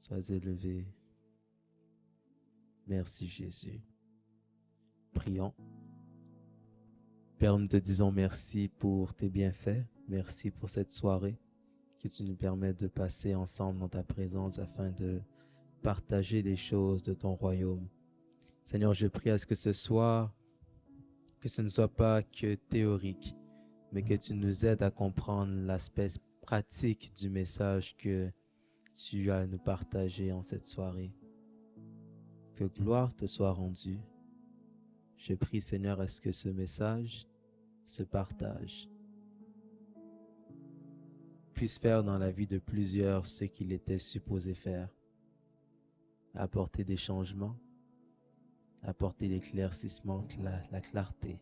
Sois élevé. Merci Jésus. Prions. Père, nous te disons merci pour tes bienfaits. Merci pour cette soirée que tu nous permets de passer ensemble dans ta présence afin de partager des choses de ton royaume. Seigneur, je prie à ce que ce soir, que ce ne soit pas que théorique, mais que tu nous aides à comprendre l'aspect pratique du message que tu as à nous partager en cette soirée. Que gloire te soit rendue. Je prie, Seigneur, à ce que ce message se partage, puisse faire dans la vie de plusieurs ce qu'il était supposé faire, apporter des changements, apporter l'éclaircissement, la clarté.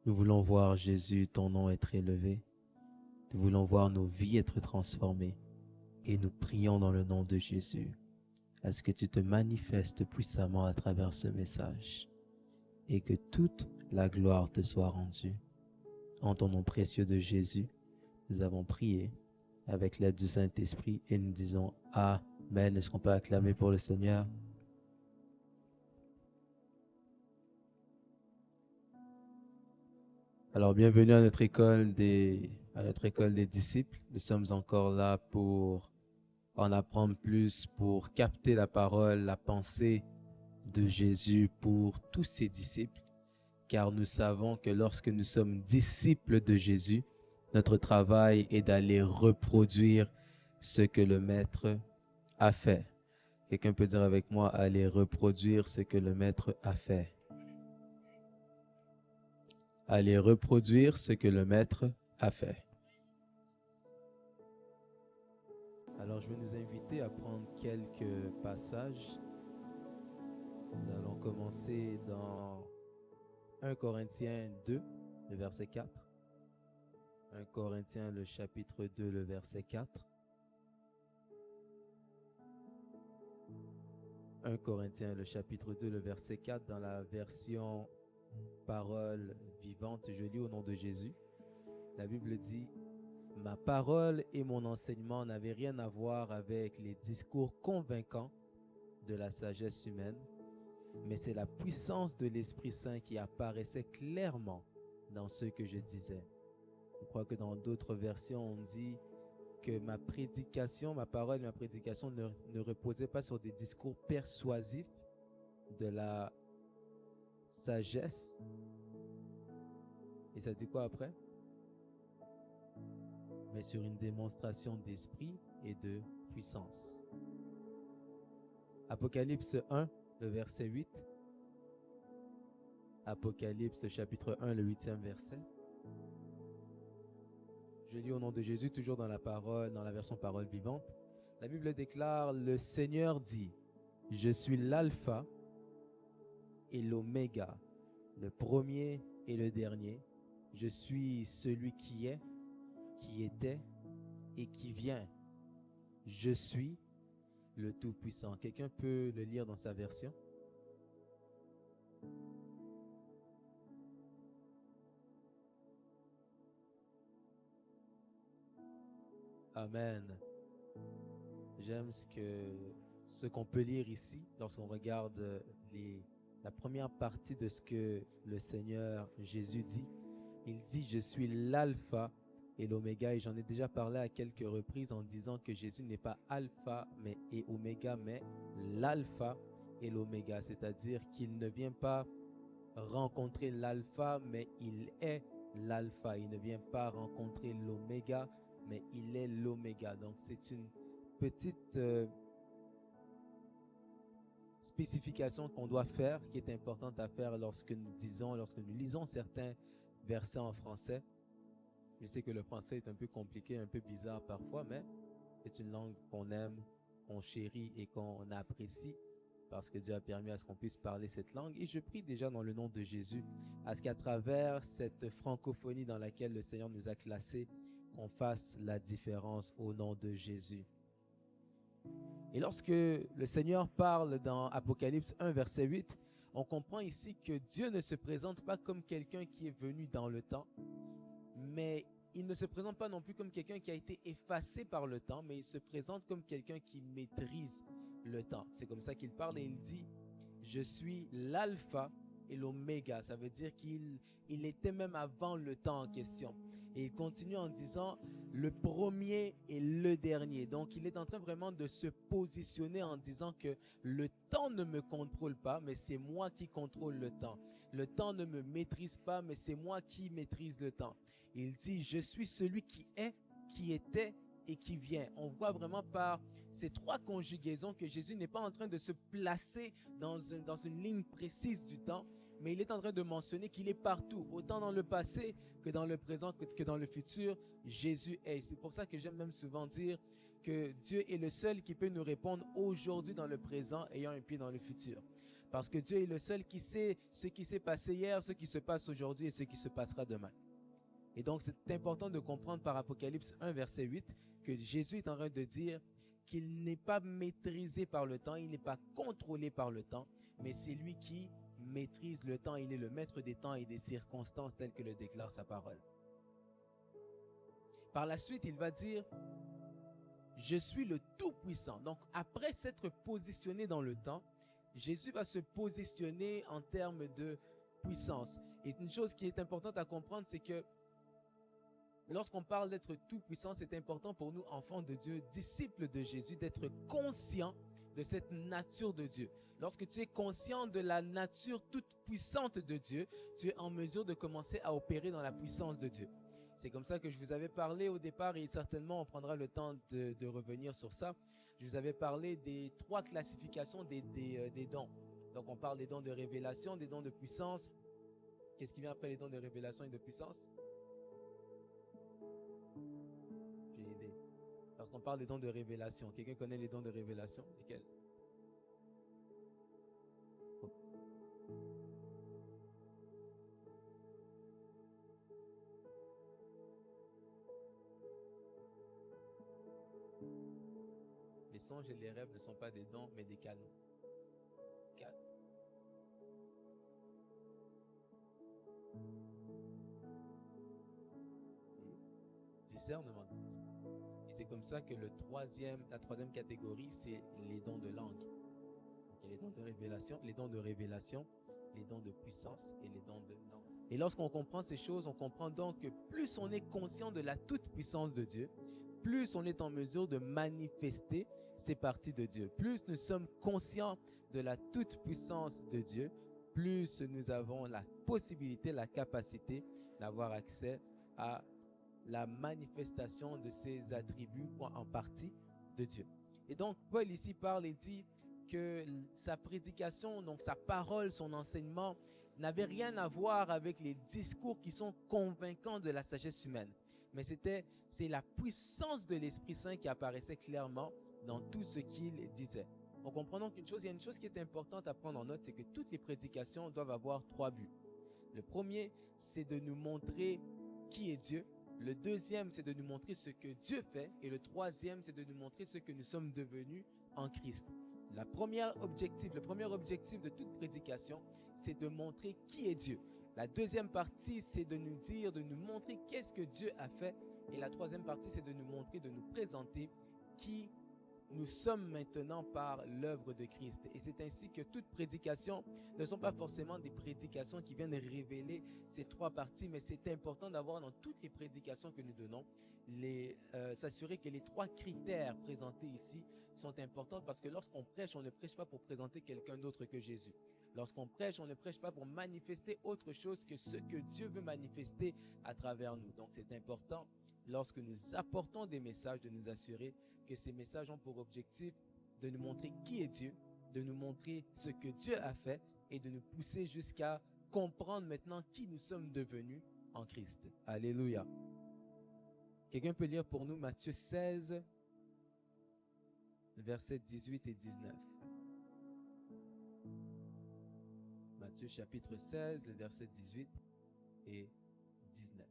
Nous voulons voir Jésus, ton nom être élevé. Nous voulons voir nos vies être transformées. Et nous prions dans le nom de Jésus, à ce que tu te manifestes puissamment à travers ce message et que toute la gloire te soit rendue. En ton nom précieux de Jésus, nous avons prié avec l'aide du Saint-Esprit et nous disons Amen. Est-ce qu'on peut acclamer pour le Seigneur? Alors, bienvenue à notre école des disciples. Nous sommes encore là pour en apprendre plus, pour capter la parole, la pensée de Jésus pour tous ses disciples, car nous savons que lorsque nous sommes disciples de Jésus, notre travail est d'aller reproduire ce que le Maître a fait. Quelqu'un peut dire avec moi, aller reproduire ce que le Maître a fait. Aller reproduire ce que le Maître a fait. Alors, je vais nous inviter à prendre quelques passages. Nous allons commencer dans 1 Corinthiens 2, le verset 4. 1 Corinthiens, le chapitre 2, le verset 4. 1 Corinthiens, le chapitre 2, le verset 4, dans la version parole vivante, je lis au nom de Jésus. La Bible dit: ma parole et mon enseignement n'avaient rien à voir avec les discours convaincants de la sagesse humaine, mais c'est la puissance de l'Esprit Saint qui apparaissait clairement dans ce que je disais. Je crois que dans d'autres versions, on dit que ma prédication, ma parole et ma prédication ne reposaient pas sur des discours persuasifs de la sagesse. Et ça dit quoi après? Mais sur une démonstration d'esprit et de puissance. Apocalypse 1, le verset 8. Apocalypse chapitre 1, le 8e verset. Je lis au nom de Jésus, toujours dans la parole, dans la version parole vivante. La Bible déclare: le Seigneur dit, je suis l'alpha et l'oméga, le premier et le dernier. Je suis celui qui est, qui était et qui vient. Je suis le Tout-Puissant. Quelqu'un peut le lire dans sa version? Amen. J'aime ce qu'on peut lire ici lorsqu'on regarde la première partie de ce que le Seigneur Jésus dit. Il dit: je suis l'alpha et l'oméga, et j'en ai déjà parlé à quelques reprises en disant que Jésus n'est pas alpha et oméga, mais l'alpha et l'oméga, c'est-à-dire qu'il ne vient pas rencontrer l'alpha, mais il est l'alpha. Il ne vient pas rencontrer l'oméga, mais il est l'oméga. Donc c'est une petite spécification qu'on doit faire, qui est importante à faire lorsque nous lisons certains versets en français. Je sais que le français est un peu compliqué, un peu bizarre parfois, mais c'est une langue qu'on aime, qu'on chérit et qu'on apprécie parce que Dieu a permis à ce qu'on puisse parler cette langue. Et je prie déjà dans le nom de Jésus à ce qu'à travers cette francophonie dans laquelle le Seigneur nous a classés, qu'on fasse la différence au nom de Jésus. Et lorsque le Seigneur parle dans Apocalypse 1, verset 8, on comprend ici que Dieu ne se présente pas comme quelqu'un qui est venu dans le temps, mais il ne se présente pas non plus comme quelqu'un qui a été effacé par le temps, mais il se présente comme quelqu'un qui maîtrise le temps. C'est comme ça qu'il parle et il dit, je suis l'alpha et l'oméga. Ça veut dire qu'il était même avant le temps en question. Et il continue en disant le premier et le dernier. Donc il est en train vraiment de se positionner en disant que le temps ne me contrôle pas, mais c'est moi qui contrôle le temps. Le temps ne me maîtrise pas, mais c'est moi qui maîtrise le temps. Il dit, je suis celui qui est, qui était et qui vient. On voit vraiment par ces trois conjugaisons que Jésus n'est pas en train de se placer dans une ligne précise du temps, mais il est en train de mentionner qu'il est partout, autant dans le passé que dans le présent, que dans le futur. Jésus est. C'est pour ça que j'aime même souvent dire que Dieu est le seul qui peut nous répondre aujourd'hui dans le présent, ayant un pied dans le futur. Parce que Dieu est le seul qui sait ce qui s'est passé hier, ce qui se passe aujourd'hui et ce qui se passera demain. Et donc, c'est important de comprendre par Apocalypse 1, verset 8, que Jésus est en train de dire qu'il n'est pas maîtrisé par le temps, il n'est pas contrôlé par le temps, mais c'est lui qui maîtrise le temps. Il est le maître des temps et des circonstances telles que le déclare sa parole. Par la suite, il va dire, je suis le Tout-Puissant. Donc, après s'être positionné dans le temps, Jésus va se positionner en termes de puissance. Et une chose qui est importante à comprendre, c'est que lorsqu'on parle d'être tout-puissant, c'est important pour nous, enfants de Dieu, disciples de Jésus, d'être conscients de cette nature de Dieu. Lorsque tu es conscient de la nature toute puissante de Dieu, tu es en mesure de commencer à opérer dans la puissance de Dieu. C'est comme ça que je vous avais parlé au départ et certainement on prendra le temps de revenir sur ça. Je vous avais parlé des trois classifications des dons. Donc on parle des dons de révélation, des dons de puissance. Qu'est-ce qui vient après les dons de révélation et de puissance? J'ai aidé. Lorsqu'on parle des dons de révélation, quelqu'un connaît les dons de révélation? Lesquels? Les songes et les rêves ne sont pas des dons, mais des canaux. Discernement. Et c'est comme ça que la troisième catégorie, c'est les dons de langue. Donc, il y a les dons de révélation, les dons de puissance et les dons de langue. Et lorsqu'on comprend ces choses, on comprend donc que plus on est conscient de la toute-puissance de Dieu, plus on est en mesure de manifester ces parties de Dieu. Plus nous sommes conscients de la toute-puissance de Dieu, plus nous avons la possibilité, la capacité d'avoir accès à la manifestation de ces attributs en partie de Dieu. Et donc, Paul ici parle et dit que sa prédication, donc sa parole, son enseignement, n'avait rien à voir avec les discours qui sont convaincants de la sagesse humaine. Mais c'est la puissance de l'Esprit Saint qui apparaissait clairement dans tout ce qu'il disait. On comprend donc une chose, il y a une chose qui est importante à prendre en note, c'est que toutes les prédications doivent avoir trois buts. Le premier, c'est de nous montrer qui est Dieu. Le deuxième, c'est de nous montrer ce que Dieu fait. Et le troisième, c'est de nous montrer ce que nous sommes devenus en Christ. Le premier objectif de toute prédication, c'est de montrer qui est Dieu. La deuxième partie, c'est de nous dire, de nous montrer qu'est-ce que Dieu a fait. Et la troisième partie, c'est de nous montrer, de nous présenter qui nous sommes maintenant par l'œuvre de Christ. Et c'est ainsi que toutes prédications ne sont pas forcément des prédications qui viennent révéler ces trois parties, mais c'est important d'avoir dans toutes les prédications que nous donnons, s'assurer que les trois critères présentés ici sont importants, parce que lorsqu'on prêche, on ne prêche pas pour présenter quelqu'un d'autre que Jésus. Lorsqu'on prêche, on ne prêche pas pour manifester autre chose que ce que Dieu veut manifester à travers nous. Donc c'est important, lorsque nous apportons des messages, de nous assurer que ces messages ont pour objectif de nous montrer qui est Dieu, de nous montrer ce que Dieu a fait et de nous pousser jusqu'à comprendre maintenant qui nous sommes devenus en Christ. Alléluia. Quelqu'un peut lire pour nous Matthieu 16, versets 18 et 19. Matthieu chapitre 16, le verset 18 et 19.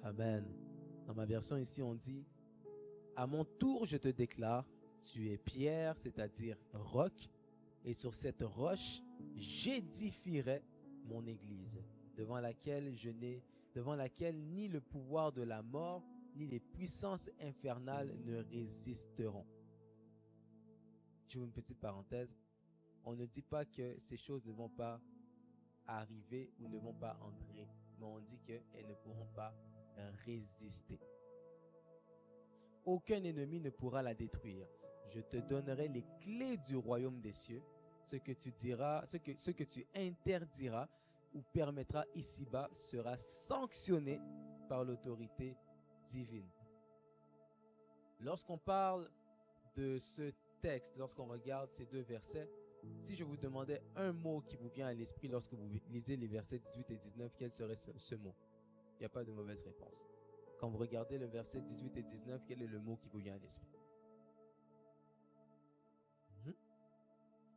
Amen. Dans ma version ici, on dit, à mon tour, je te déclare, tu es pierre, c'est-à-dire roc, et sur cette roche, j'édifierai mon église, devant laquelle ni le pouvoir de la mort, ni les puissances infernales ne résisteront. J'ouvre une petite parenthèse. On ne dit pas que ces choses ne vont pas arriver ou ne vont pas entrer, mais on dit qu'elles ne pourront pas résister. Aucun ennemi ne pourra la détruire. Je te donnerai les clés du royaume des cieux. Ce que tu diras, ce que tu interdiras ou permettras ici-bas sera sanctionné par l'autorité divine. Lorsqu'on parle de ce texte, lorsqu'on regarde ces deux versets, si je vous demandais un mot qui vous vient à l'esprit lorsque vous lisez les versets 18 et 19, quel serait ce mot? Il n'y a pas de mauvaise réponse. Quand vous regardez le verset 18 et 19, quel est le mot qui vous vient à l'esprit?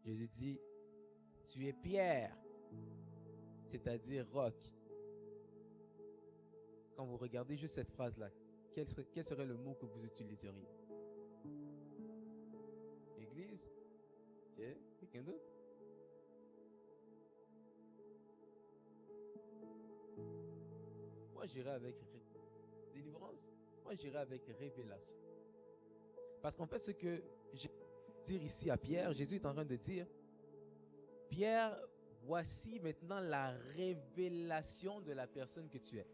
Jésus dit, tu es pierre, c'est-à-dire roc. Quand vous regardez juste cette phrase-là, quel serait le mot que vous utiliseriez? Église? Ok, quelqu'un d'autre? Moi, j'irais avec délivrance. Moi, j'irais avec révélation. Parce qu'en fait, ce que je veux dire ici à Pierre, Jésus est en train de dire, Pierre, voici maintenant la révélation de la personne que tu es.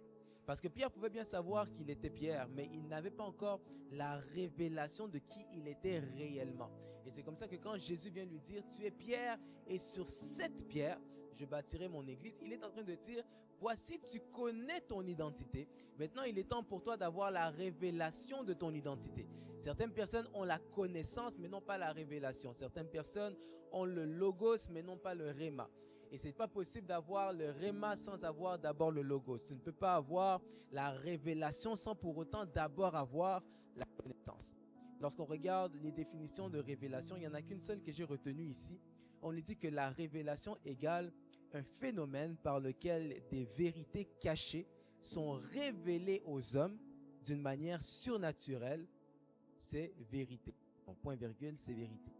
Parce que Pierre pouvait bien savoir qu'il était Pierre, mais il n'avait pas encore la révélation de qui il était réellement. Et c'est comme ça que quand Jésus vient lui dire, tu es Pierre, et sur cette pierre, je bâtirai mon église, il est en train de dire, voici, tu connais ton identité. Maintenant, il est temps pour toi d'avoir la révélation de ton identité. Certaines personnes ont la connaissance, mais non pas la révélation. Certaines personnes ont le logos, mais non pas le réma. Et ce n'est pas possible d'avoir le réma sans avoir d'abord le logos. Tu ne peux pas avoir la révélation sans pour autant d'abord avoir la connaissance. Lorsqu'on regarde les définitions de révélation, il n'y en a qu'une seule que j'ai retenue ici. On nous dit que la révélation égale un phénomène par lequel des vérités cachées sont révélées aux hommes d'une manière surnaturelle. C'est vérité. Donc, point virgule, c'est vérité.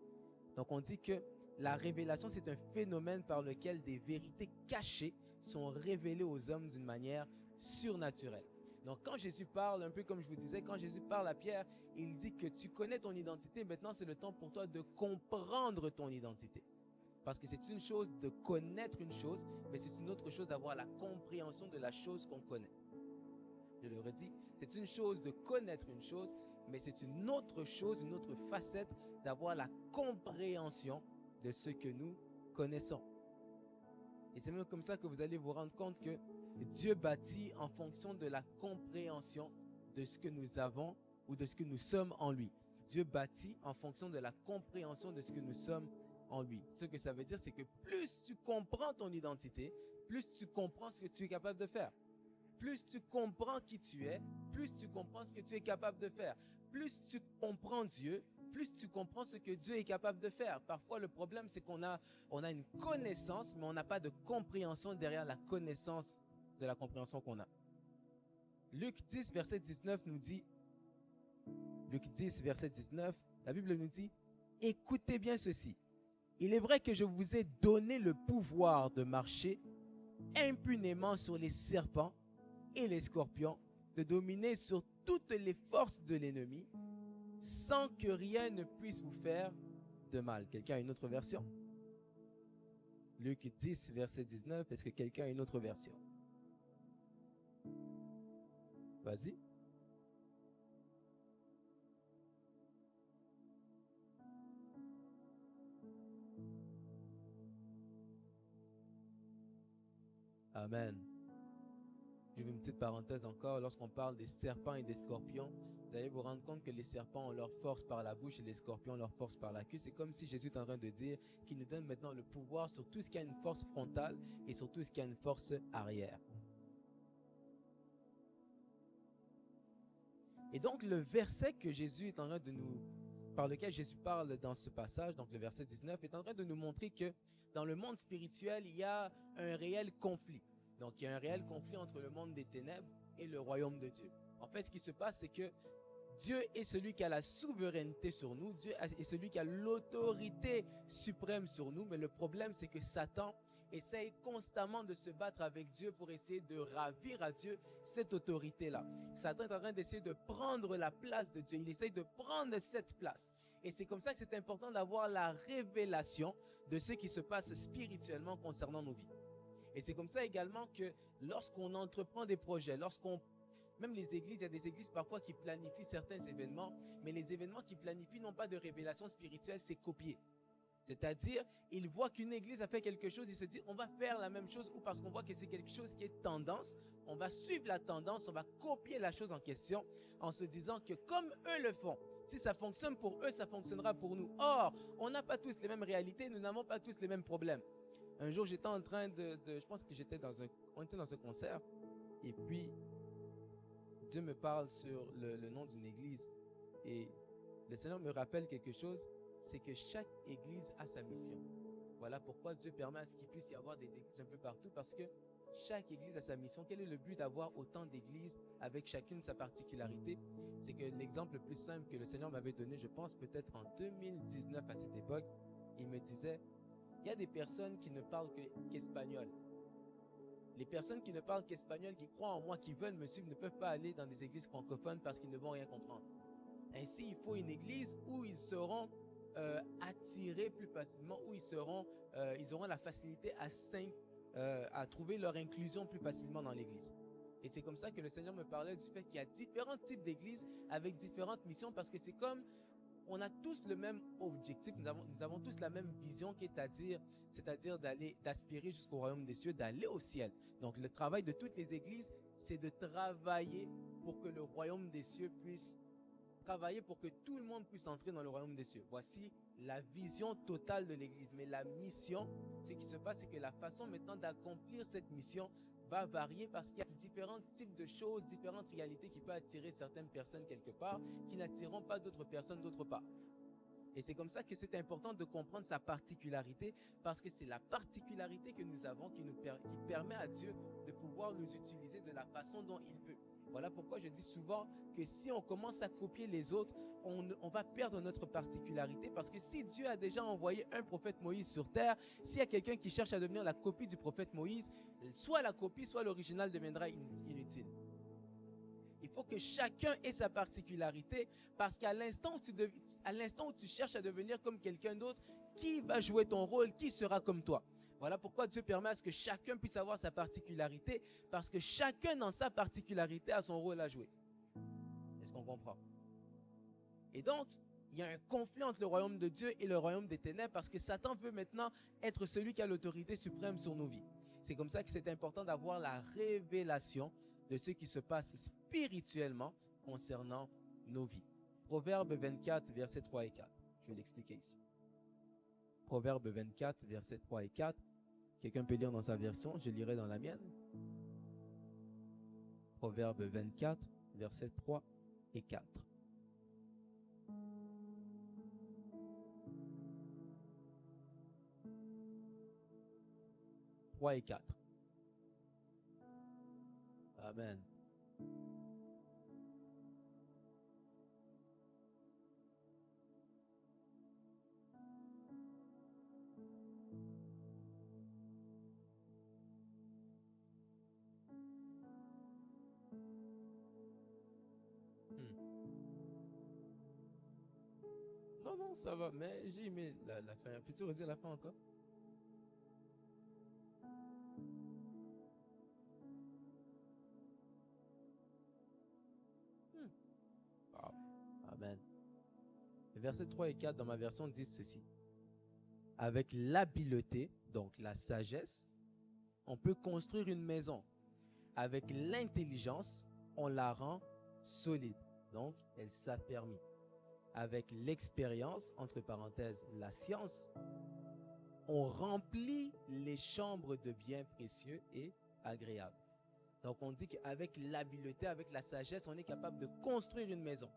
Donc, on dit que la révélation, c'est un phénomène par lequel des vérités cachées sont révélées aux hommes d'une manière surnaturelle. Donc, quand Jésus parle, un peu comme je vous disais, quand Jésus parle à Pierre, il dit que tu connais ton identité. Maintenant, c'est le temps pour toi de comprendre ton identité. Parce que c'est une chose de connaître une chose, mais c'est une autre chose d'avoir la compréhension de la chose qu'on connaît. Je le redis, c'est une chose de connaître une chose, mais c'est une autre chose, une autre facette d'avoir la compréhension de ce que nous connaissons. Et c'est même comme ça que vous allez vous rendre compte que Dieu bâtit en fonction de la compréhension de ce que nous avons ou de ce que nous sommes en lui. Dieu bâtit en fonction de la compréhension de ce que nous sommes en lui. Ce que ça veut dire, c'est que plus tu comprends ton identité, plus tu comprends ce que tu es capable de faire. Plus tu comprends qui tu es, plus tu comprends ce que tu es capable de faire. Plus tu comprends Dieu, plus tu comprends ce que Dieu est capable de faire. Parfois, le problème, c'est qu'on a une connaissance, mais on n'a pas de compréhension derrière la connaissance de la compréhension qu'on a. Luc 10, verset 19 nous dit, Luc 10, verset 19, la Bible nous dit, écoutez bien ceci. Il est vrai que je vous ai donné le pouvoir de marcher impunément sur les serpents et les scorpions, de dominer sur toutes les forces de l'ennemi, sans que rien ne puisse vous faire de mal. Quelqu'un a une autre version? Luc 10, verset 19, est-ce que quelqu'un a une autre version? Vas-y. Amen. Je veux une petite parenthèse encore. Lorsqu'on parle des serpents et des scorpions, vous allez vous rendre compte que les serpents ont leur force par la bouche et les scorpions ont leur force par la queue. C'est comme si Jésus est en train de dire qu'il nous donne maintenant le pouvoir sur tout ce qui a une force frontale et sur tout ce qui a une force arrière. Et donc le verset que Jésus est en train de nous, par lequel Jésus parle dans ce passage, donc le verset 19, est en train de nous montrer que dans le monde spirituel, il y a un réel conflit. Donc il y a un réel conflit entre le monde des ténèbres et le royaume de Dieu. En fait, ce qui se passe, c'est que Dieu est celui qui a la souveraineté sur nous. Dieu est celui qui a l'autorité suprême sur nous. Mais le problème, c'est que Satan essaye constamment de se battre avec Dieu pour essayer de ravir à Dieu cette autorité-là. Satan est en train d'essayer de prendre la place de Dieu. Il essaye de prendre cette place. Et c'est comme ça que c'est important d'avoir la révélation de ce qui se passe spirituellement concernant nos vies. Et c'est comme ça également que lorsqu'on entreprend des projets, même les églises, il y a des églises parfois qui planifient certains événements, mais les événements qu'ils planifient n'ont pas de révélation spirituelle, c'est copié. C'est-à-dire, ils voient qu'une église a fait quelque chose, ils se disent, on va faire la même chose, ou parce qu'on voit que c'est quelque chose qui est tendance, on va suivre la tendance, on va copier la chose en question, en se disant que comme eux le font, si ça fonctionne pour eux, ça fonctionnera pour nous. Or, on n'a pas tous les mêmes réalités, nous n'avons pas tous les mêmes problèmes. Un jour, j'étais en train je pense que on était dans un concert, et puis Dieu me parle sur le nom d'une église, et le Seigneur me rappelle quelque chose, c'est que chaque église a sa mission. Voilà pourquoi Dieu permet à ce qu'il puisse y avoir des églises un peu partout, parce que chaque église a sa mission. Quel est le but d'avoir autant d'églises avec chacune sa particularité? C'est que l'exemple le plus simple que le Seigneur m'avait donné, je pense peut-être en 2019 à cette époque, il me disait, il y a des personnes qui ne parlent qu'espagnol. Les personnes qui ne parlent qu'espagnol, qui croient en moi, qui veulent me suivre, ne peuvent pas aller dans des églises francophones parce qu'ils ne vont rien comprendre. Ainsi, il faut une église où ils seront attirés plus facilement, où ils auront la facilité à trouver leur inclusion plus facilement dans l'église. Et c'est comme ça que le Seigneur me parlait du fait qu'il y a différents types d'églises avec différentes missions, parce que c'est comme on a tous le même objectif, nous avons tous la même vision, c'est-à-dire d'aspirer jusqu'au royaume des cieux, d'aller au ciel. Donc le travail de toutes les églises, c'est de travailler pour que le royaume des cieux puisse travailler, pour que tout le monde puisse entrer dans le royaume des cieux. Voici la vision totale de l'église. Mais la mission, ce qui se passe, c'est que la façon maintenant d'accomplir cette mission va varier, parce qu'il y a différents types de choses, différentes réalités qui peuvent attirer certaines personnes quelque part, qui n'attireront pas d'autres personnes d'autre part. Et c'est comme ça que c'est important de comprendre sa particularité, parce que c'est la particularité que nous avons qui permet à Dieu de pouvoir nous utiliser de la façon dont il veut. Voilà pourquoi je dis souvent que si on commence à copier les autres, on va perdre notre particularité, parce que si Dieu a déjà envoyé un prophète Moïse sur terre, s'il y a quelqu'un qui cherche à devenir la copie du prophète Moïse, soit la copie, soit l'original deviendra inutile. Il faut que chacun ait sa particularité, parce qu'à l'instant où tu cherches à devenir comme quelqu'un d'autre, qui va jouer ton rôle, qui sera comme toi? Voilà pourquoi Dieu permet à ce que chacun puisse avoir sa particularité, parce que chacun dans sa particularité a son rôle à jouer. Est-ce qu'on comprend? Et donc, il y a un conflit entre le royaume de Dieu et le royaume des ténèbres, parce que Satan veut maintenant être celui qui a l'autorité suprême sur nos vies. C'est comme ça que c'est important d'avoir la révélation de ce qui se passe spirituellement concernant nos vies. Proverbe 24, versets 3 et 4. Je vais l'expliquer ici. Proverbe 24, versets 3 et 4. Quelqu'un peut lire dans sa version, je lirai dans la mienne. Proverbe 24, versets 3 et 4. Et 4. Amen. Non, ça va, mais j'ai aimé la fin. Peux-tu redire la fin encore? Wow. Amen. Versets 3 et 4 dans ma version disent ceci. Avec l'habileté, donc la sagesse, on peut construire une maison. Avec l'intelligence, on la rend solide. Donc, elle s'affermit. Avec l'expérience, entre parenthèses, la science, on remplit les chambres de biens précieux et agréables. Donc, on dit qu'avec l'habileté, avec la sagesse, on est capable de construire une maison.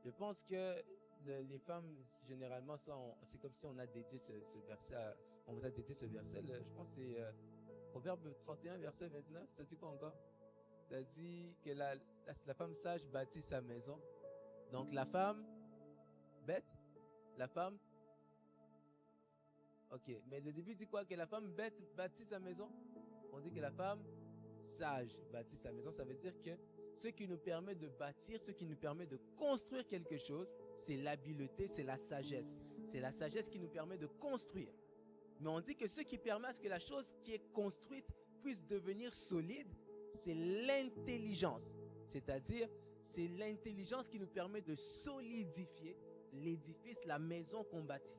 Je pense que les femmes, généralement, c'est comme si on a dédié ce verset, on vous a dédié ce verset. Je pense que c'est Proverbe 31, verset 29. Ça dit quoi encore? Ça dit que la femme sage bâtit sa maison. Donc la femme bête, la femme... Ok, mais le début dit quoi? Que la femme bête bâtit sa maison? On dit que la femme sage bâtit sa maison. Ça veut dire que ce qui nous permet de bâtir, ce qui nous permet de construire quelque chose, c'est l'habileté, c'est la sagesse. C'est la sagesse qui nous permet de construire. Mais on dit que ce qui permet à ce que la chose qui est construite puisse devenir solide, c'est l'intelligence. C'est-à-dire, c'est l'intelligence qui nous permet de solidifier l'édifice, la maison qu'on bâtit.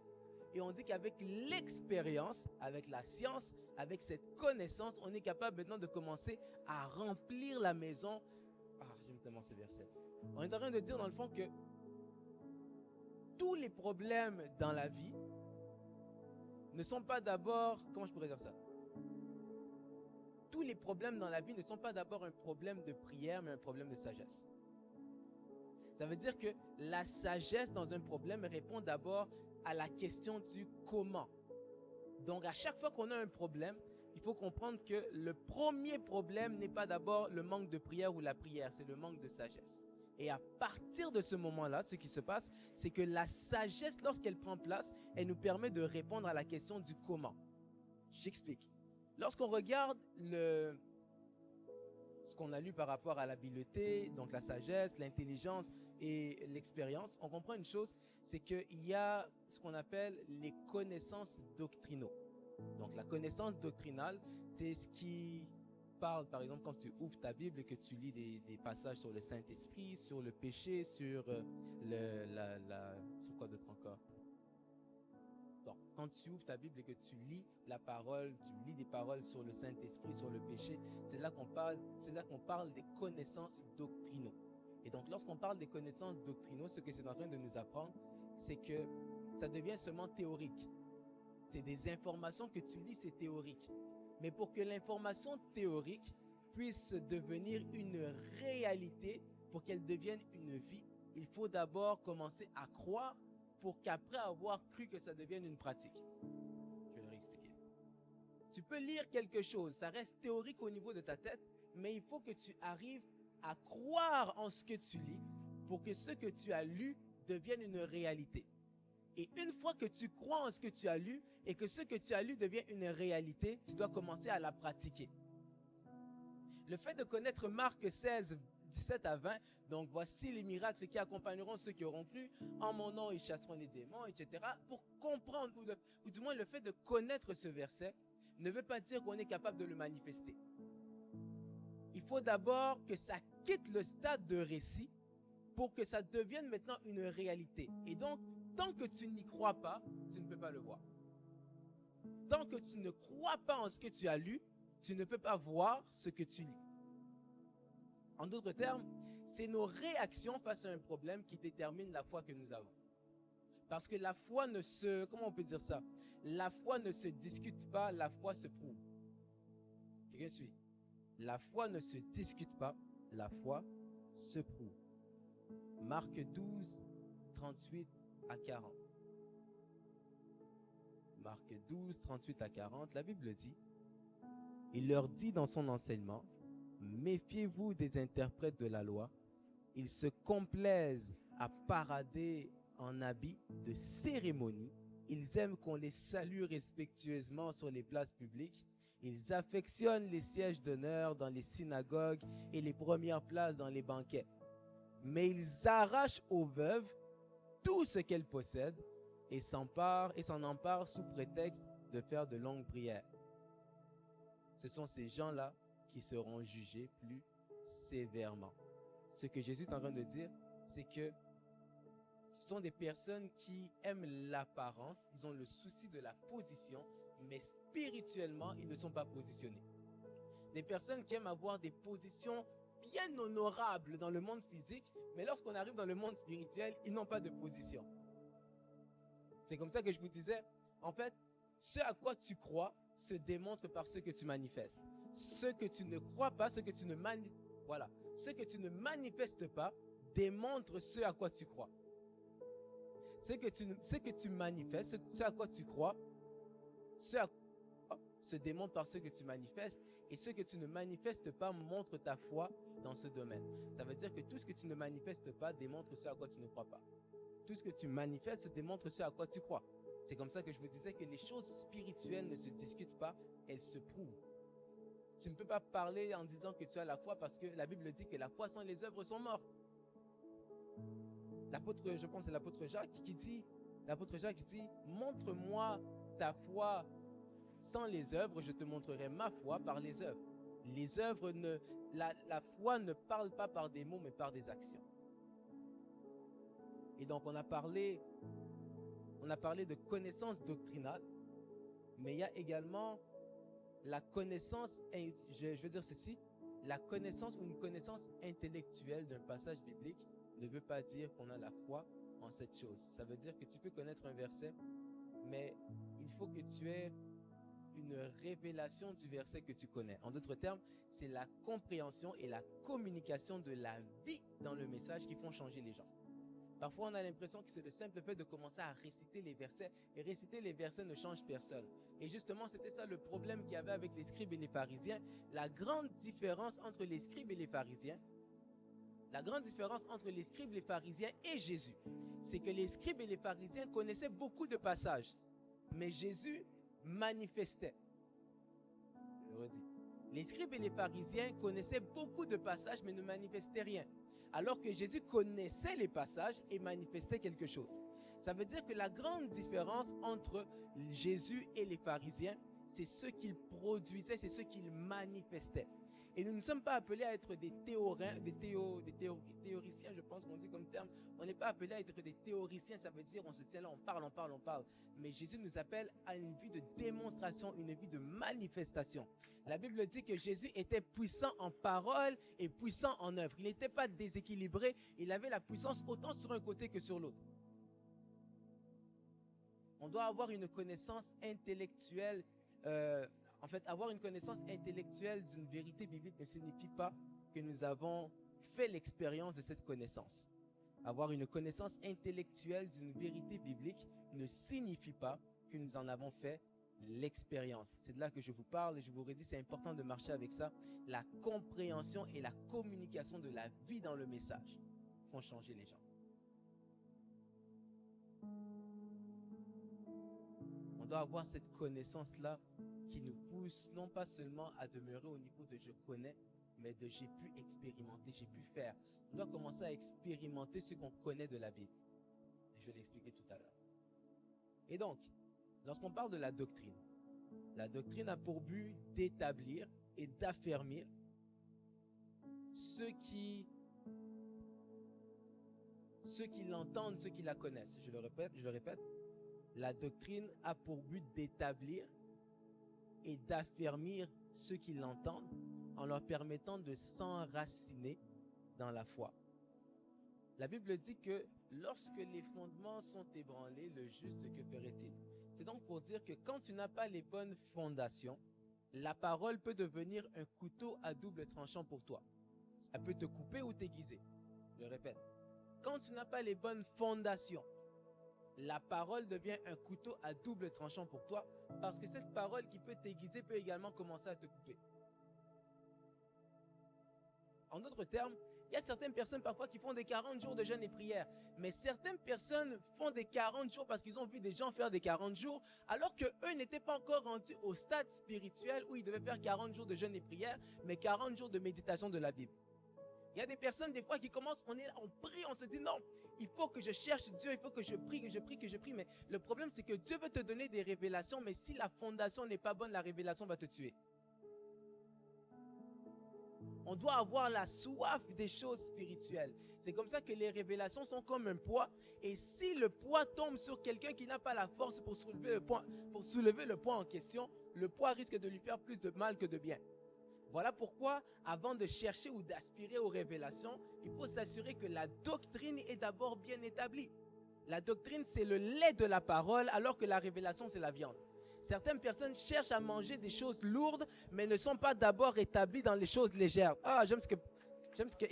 Et on dit qu'avec l'expérience, avec la science, avec cette connaissance, on est capable maintenant de commencer à remplir la maison. Ah, j'aime tellement ce verset. On est en train de dire dans le fond que tous les problèmes dans la vie ne sont pas d'abord, comment je pourrais dire ça? Tous les problèmes dans la vie ne sont pas d'abord un problème de prière, mais un problème de sagesse. Ça veut dire que la sagesse dans un problème répond d'abord à la question du comment. Donc, à chaque fois qu'on a un problème, il faut comprendre que le premier problème n'est pas d'abord le manque de prière ou la prière, c'est le manque de sagesse. Et à partir de ce moment-là, ce qui se passe, c'est que la sagesse, lorsqu'elle prend place, elle nous permet de répondre à la question du comment. J'explique. Lorsqu'on regarde ce qu'on a lu par rapport à l'habileté, donc la sagesse, l'intelligence et l'expérience, on comprend une chose, c'est qu'il y a ce qu'on appelle les connaissances doctrinaux. Donc la connaissance doctrinale, c'est ce qui parle, par exemple, quand tu ouvres ta Bible et que tu lis des passages sur le Saint-Esprit, sur le péché, sur sur quoi d'autre encore? Donc, quand tu ouvres ta Bible et que tu lis la parole, tu lis des paroles sur le Saint-Esprit, sur le péché, c'est là qu'on parle des connaissances doctrinaux. Et donc, lorsqu'on parle des connaissances doctrinaux, ce que c'est en train de nous apprendre, c'est que ça devient seulement théorique. C'est des informations que tu lis, c'est théorique. Mais pour que l'information théorique puisse devenir une réalité, pour qu'elle devienne une vie, il faut d'abord commencer à croire pour qu'après avoir cru que ça devienne une pratique. Je vais le réexpliquer. Tu peux lire quelque chose, ça reste théorique au niveau de ta tête, mais il faut que tu arrives à croire en ce que tu lis pour que ce que tu as lu devienne une réalité. Et une fois que tu crois en ce que tu as lu et que ce que tu as lu devient une réalité, tu dois commencer à la pratiquer. Le fait de connaître Marc 16, 17 à 20, donc voici les miracles qui accompagneront ceux qui auront cru, en mon nom ils chasseront les démons, etc. Pour comprendre, ou du moins le fait de connaître ce verset, ne veut pas dire qu'on est capable de le manifester. Il faut d'abord que ça quitte le stade de récit pour que ça devienne maintenant une réalité. Et donc, tant que tu n'y crois pas, tu ne peux pas le voir. Tant que tu ne crois pas en ce que tu as lu, tu ne peux pas voir ce que tu lis. En d'autres termes, c'est nos réactions face à un problème qui déterminent la foi que nous avons. Parce que la foi ne se... Comment on peut dire ça? La foi ne se discute pas, la foi se prouve. Quelqu'un suit? La foi ne se discute pas, la foi se prouve. Marc 12, 38 à 40. Marc 12, 38 à 40, la Bible dit, il leur dit dans son enseignement, méfiez-vous des interprètes de la loi, ils se complaisent à parader en habits de cérémonie, ils aiment qu'on les salue respectueusement sur les places publiques, ils affectionnent les sièges d'honneur dans les synagogues et les premières places dans les banquets. Mais ils arrachent aux veuves tout ce qu'elles possèdent et s'en emparent sous prétexte de faire de longues prières. Ce sont ces gens-là qui seront jugés plus sévèrement. Ce que Jésus est en train de dire, c'est que ce sont des personnes qui aiment l'apparence, ils ont le souci de la position, mais spirituellement, ils ne sont pas positionnés. Des personnes qui aiment avoir des positions bien honorables dans le monde physique, mais lorsqu'on arrive dans le monde spirituel, ils n'ont pas de position. C'est comme ça que je vous disais, en fait, ce à quoi tu crois se démontre par ce que tu manifestes. Ce que tu ne crois pas, ce que tu ne manifestes pas, démontre ce à quoi tu crois. Ce que tu manifestes, ce à quoi tu crois, se démontre par ce que tu manifestes. Et ce que tu ne manifestes pas montre ta foi dans ce domaine. Ça veut dire que tout ce que tu ne manifestes pas démontre ce à quoi tu ne crois pas. Tout ce que tu manifestes démontre ce à quoi tu crois. C'est comme ça que je vous disais que les choses spirituelles ne se discutent pas, elles se prouvent. Tu ne peux pas parler en disant que tu as la foi parce que la Bible dit que la foi sans les œuvres sont mortes. L'apôtre, je pense c'est l'apôtre Jacques qui dit, montre-moi ta foi sans les œuvres, je te montrerai ma foi par les œuvres. Les œuvres, la foi ne parle pas par des mots mais par des actions. Et donc on a parlé de connaissance doctrinale, mais il y a également la connaissance, je veux dire ceci, la connaissance ou une connaissance intellectuelle d'un passage biblique ne veut pas dire qu'on a la foi en cette chose. Ça veut dire que tu peux connaître un verset, mais il faut que tu aies une révélation du verset que tu connais. En d'autres termes, c'est la compréhension et la communication de la vie dans le message qui font changer les gens. Parfois, on a l'impression que c'est le simple fait de commencer à réciter les versets, et réciter les versets ne change personne. Et justement, c'était ça le problème qu'il y avait avec les scribes et les pharisiens. La grande différence entre les scribes et les pharisiens, et Jésus, c'est que les scribes et les pharisiens connaissaient beaucoup de passages, mais Jésus manifestait. Je le redis. Les scribes et les pharisiens connaissaient beaucoup de passages, mais ne manifestaient rien. Alors que Jésus connaissait les passages et manifestait quelque chose. Ça veut dire que la grande différence entre Jésus et les pharisiens, c'est ce qu'il produisait, c'est ce qu'il manifestait. Et nous ne sommes pas appelés à être des théoriciens, je pense qu'on dit comme terme. On n'est pas appelés à être des théoriciens, ça veut dire on se tient là, on parle. Mais Jésus nous appelle à une vie de démonstration, une vie de manifestation. La Bible dit que Jésus était puissant en parole et puissant en œuvre. Il n'était pas déséquilibré, il avait la puissance autant sur un côté que sur l'autre. On doit avoir une connaissance intellectuelle. Avoir une connaissance intellectuelle d'une vérité biblique ne signifie pas que nous avons fait l'expérience de cette connaissance. Avoir une connaissance intellectuelle d'une vérité biblique ne signifie pas que nous en avons fait l'expérience. C'est de là que je vous parle et je vous redis, c'est important de marcher avec ça. La compréhension et la communication de la vie dans le message font changer les gens. On doit avoir cette connaissance-là qui nous pousse non pas seulement à demeurer au niveau de je connais, mais de j'ai pu expérimenter, j'ai pu faire. On doit commencer à expérimenter ce qu'on connaît de la Bible. Et je vais l'expliquer tout à l'heure. Et donc, lorsqu'on parle de la doctrine a pour but d'établir et d'affermir ceux qui l'entendent, ceux qui la connaissent. Je le répète, la doctrine a pour but d'établir et d'affermir ceux qui l'entendent en leur permettant de s'enraciner dans la foi. La Bible dit que lorsque les fondements sont ébranlés, le juste, que ferait-il? C'est donc pour dire que quand tu n'as pas les bonnes fondations, la parole peut devenir un couteau à double tranchant pour toi. Ça peut te couper ou t'aiguiser. Je le répète. Quand tu n'as pas les bonnes fondations, la parole devient un couteau à double tranchant pour toi parce que cette parole qui peut t'aiguiser peut également commencer à te couper. En d'autres termes, il y a certaines personnes parfois qui font des 40 jours de jeûne et prière, mais certaines personnes font des 40 jours parce qu'ils ont vu des gens faire des 40 jours, alors qu'eux n'étaient pas encore rendus au stade spirituel où ils devaient faire 40 jours de jeûne et prière, mais 40 jours de méditation de la Bible. Il y a des personnes des fois qui commencent, on prie, on se dit non, il faut que je cherche Dieu, il faut que je prie, mais le problème c'est que Dieu veut te donner des révélations, mais si la fondation n'est pas bonne, la révélation va te tuer. On doit avoir la soif des choses spirituelles. C'est comme ça que les révélations sont comme un poids. Et si le poids tombe sur quelqu'un qui n'a pas la force pour soulever le poids en question, le poids risque de lui faire plus de mal que de bien. Voilà pourquoi, avant de chercher ou d'aspirer aux révélations, il faut s'assurer que la doctrine est d'abord bien établie. La doctrine, c'est le lait de la parole, alors que la révélation, c'est la viande. Certaines personnes cherchent à manger des choses lourdes, mais ne sont pas d'abord établies dans les choses légères. Ah, j'aime ce que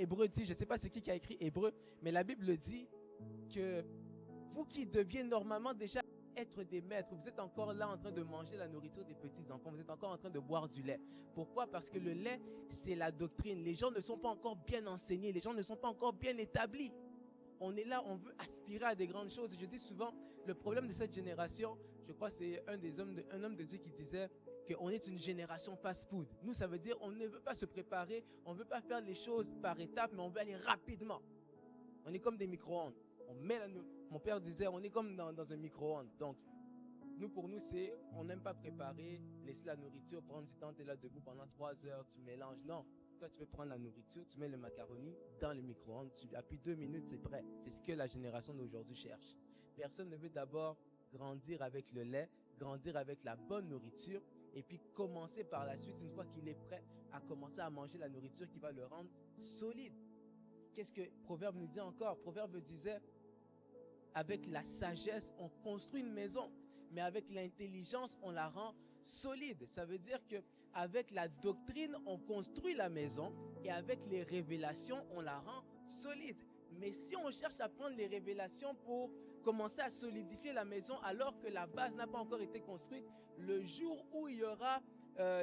Hébreu dit. Je ne sais pas c'est qui a écrit Hébreu, mais la Bible dit que vous qui deviez normalement déjà être des maîtres. Vous êtes encore là en train de manger la nourriture des petits-enfants. Vous êtes encore en train de boire du lait. Pourquoi? Parce que le lait, c'est la doctrine. Les gens ne sont pas encore bien enseignés. Les gens ne sont pas encore bien établis. On est là, on veut aspirer à des grandes choses. Et je dis souvent, le problème de cette génération, je crois que c'est un homme de Dieu qui disait qu'on est une génération fast-food. Nous, ça veut dire on ne veut pas se préparer, on ne veut pas faire les choses par étapes, mais on veut aller rapidement. On est comme des micro-ondes. Mon père disait, on est comme dans un micro-ondes. Donc, pour nous, c'est, on n'aime pas préparer, laisser la nourriture, prendre du temps, tu es là debout pendant 3 heures, tu mélanges. Non, toi, tu veux prendre la nourriture, tu mets le macaroni dans le micro-ondes, tu appuies 2 minutes, c'est prêt. C'est ce que la génération d'aujourd'hui cherche. Personne ne veut d'abord grandir avec le lait, grandir avec la bonne nourriture, et puis commencer par la suite, une fois qu'il est prêt, à commencer à manger la nourriture qui va le rendre solide. Qu'est-ce que Proverbe nous dit encore? Proverbe disait, avec la sagesse, on construit une maison, mais avec l'intelligence, on la rend solide. Ça veut dire que avec la doctrine, on construit la maison, et avec les révélations, on la rend solide. Mais si on cherche à prendre les révélations pour commencer à solidifier la maison, alors que la base n'a pas encore été construite, le jour où il y aura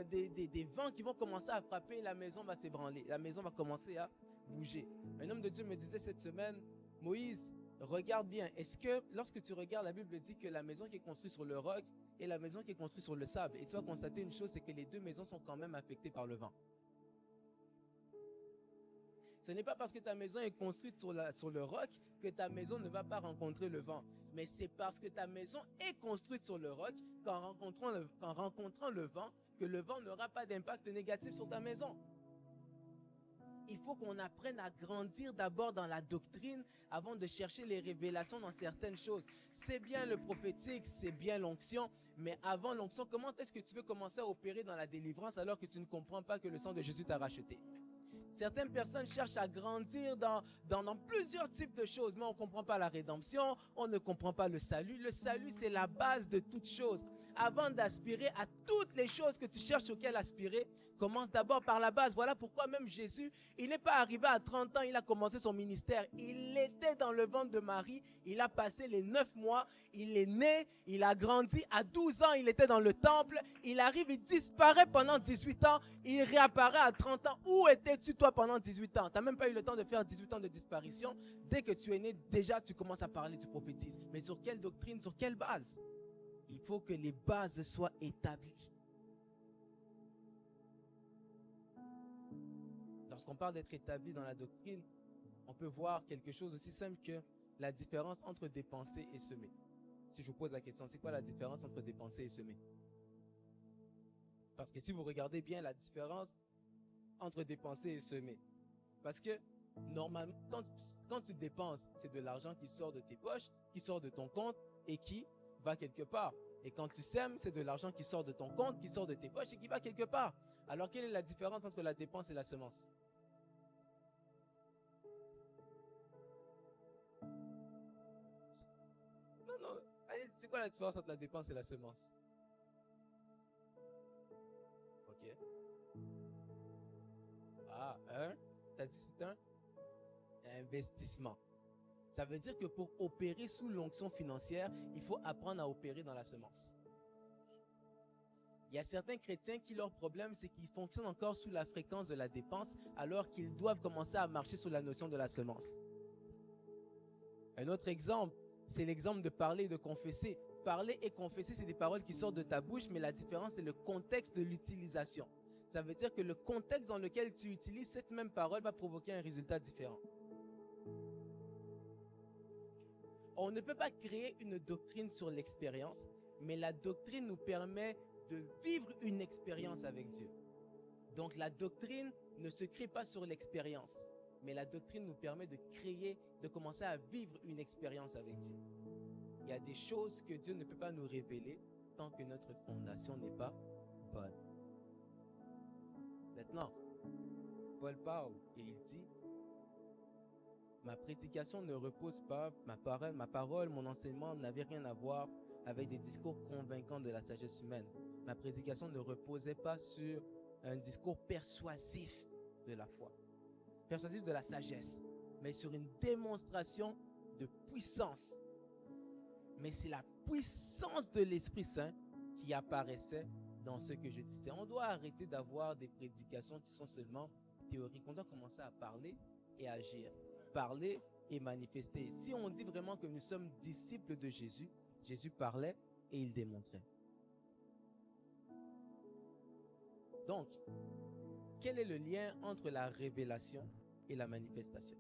des vents qui vont commencer à frapper, la maison va s'ébranler, la maison va commencer à bouger. Un homme de Dieu me disait cette semaine, Moïse, regarde bien, est-ce que lorsque tu regardes, la Bible dit que la maison qui est construite sur le roc et la maison qui est construite sur le sable, et tu vas constater une chose, c'est que les deux maisons sont quand même affectées par le vent. Ce n'est pas parce que ta maison est construite sur le roc que ta maison ne va pas rencontrer le vent. Mais c'est parce que ta maison est construite sur le roc qu'en rencontrant le vent, que le vent n'aura pas d'impact négatif sur ta maison. Il faut qu'on apprenne à grandir d'abord dans la doctrine avant de chercher les révélations dans certaines choses. C'est bien le prophétique, c'est bien l'onction, mais avant l'onction, comment est-ce que tu veux commencer à opérer dans la délivrance alors que tu ne comprends pas que le sang de Jésus t'a racheté? Certaines personnes cherchent à grandir dans plusieurs types de choses, mais on ne comprend pas la rédemption, on ne comprend pas le salut. Le salut, c'est la base de toutes choses. Avant d'aspirer à toutes les choses que tu cherches auxquelles aspirer, commence d'abord par la base. Voilà pourquoi même Jésus, il n'est pas arrivé à 30 ans, il a commencé son ministère. Il était dans le ventre de Marie, il a passé les 9 mois, il est né, il a grandi. À 12 ans, il était dans le temple, il arrive, il disparaît pendant 18 ans, il réapparaît à 30 ans. Où étais-tu toi pendant 18 ans? Tu n'as même pas eu le temps de faire 18 ans de disparition. Dès que tu es né, déjà tu commences à parler du prophétisme. Mais sur quelle doctrine, sur quelle base? Il faut que les bases soient établies. Lorsqu'on parle d'être établi dans la doctrine, on peut voir quelque chose aussi simple que la différence entre dépenser et semer. Si je vous pose la question, c'est quoi la différence entre dépenser et semer? Parce que si vous regardez bien la différence entre dépenser et semer, parce que normalement, quand tu dépenses, c'est de l'argent qui sort de tes poches, qui sort de ton compte et qui va quelque part. Et quand tu sèmes, c'est de l'argent qui sort de ton compte, qui sort de tes poches et qui va quelque part. Alors, quelle est la différence entre la dépense et la semence? Non. Allez, c'est quoi la différence entre la dépense et la semence? Ok. T'as dit c'est un investissement. Ça veut dire que pour opérer sous l'onction financière, il faut apprendre à opérer dans la semence. Il y a certains chrétiens qui, leur problème, c'est qu'ils fonctionnent encore sous la fréquence de la dépense, alors qu'ils doivent commencer à marcher sous la notion de la semence. Un autre exemple, c'est l'exemple de parler et de confesser. Parler et confesser, c'est des paroles qui sortent de ta bouche, mais la différence, c'est le contexte de l'utilisation. Ça veut dire que le contexte dans lequel tu utilises cette même parole va provoquer un résultat différent. On ne peut pas créer une doctrine sur l'expérience, mais la doctrine nous permet de vivre une expérience avec Dieu. Donc la doctrine ne se crée pas sur l'expérience, mais la doctrine nous permet de créer, de commencer à vivre une expérience avec Dieu. Il y a des choses que Dieu ne peut pas nous révéler tant que notre fondation n'est pas bonne. Maintenant, Paul parle et il dit: ma prédication ne repose pas, ma parole, mon enseignement n'avait rien à voir avec des discours convaincants de la sagesse humaine. Ma prédication ne reposait pas sur un discours persuasif de la foi, persuasif de la sagesse, mais sur une démonstration de puissance. mais c'est la puissance de l'Esprit Saint qui apparaissait dans ce que je disais. On doit arrêter d'avoir des prédications qui sont seulement théoriques. On doit commencer à parler et agir. Parler et manifester. Si on dit vraiment que nous sommes disciples de Jésus, Jésus parlait et il démontrait. Donc, quel est le lien entre la révélation et la manifestation?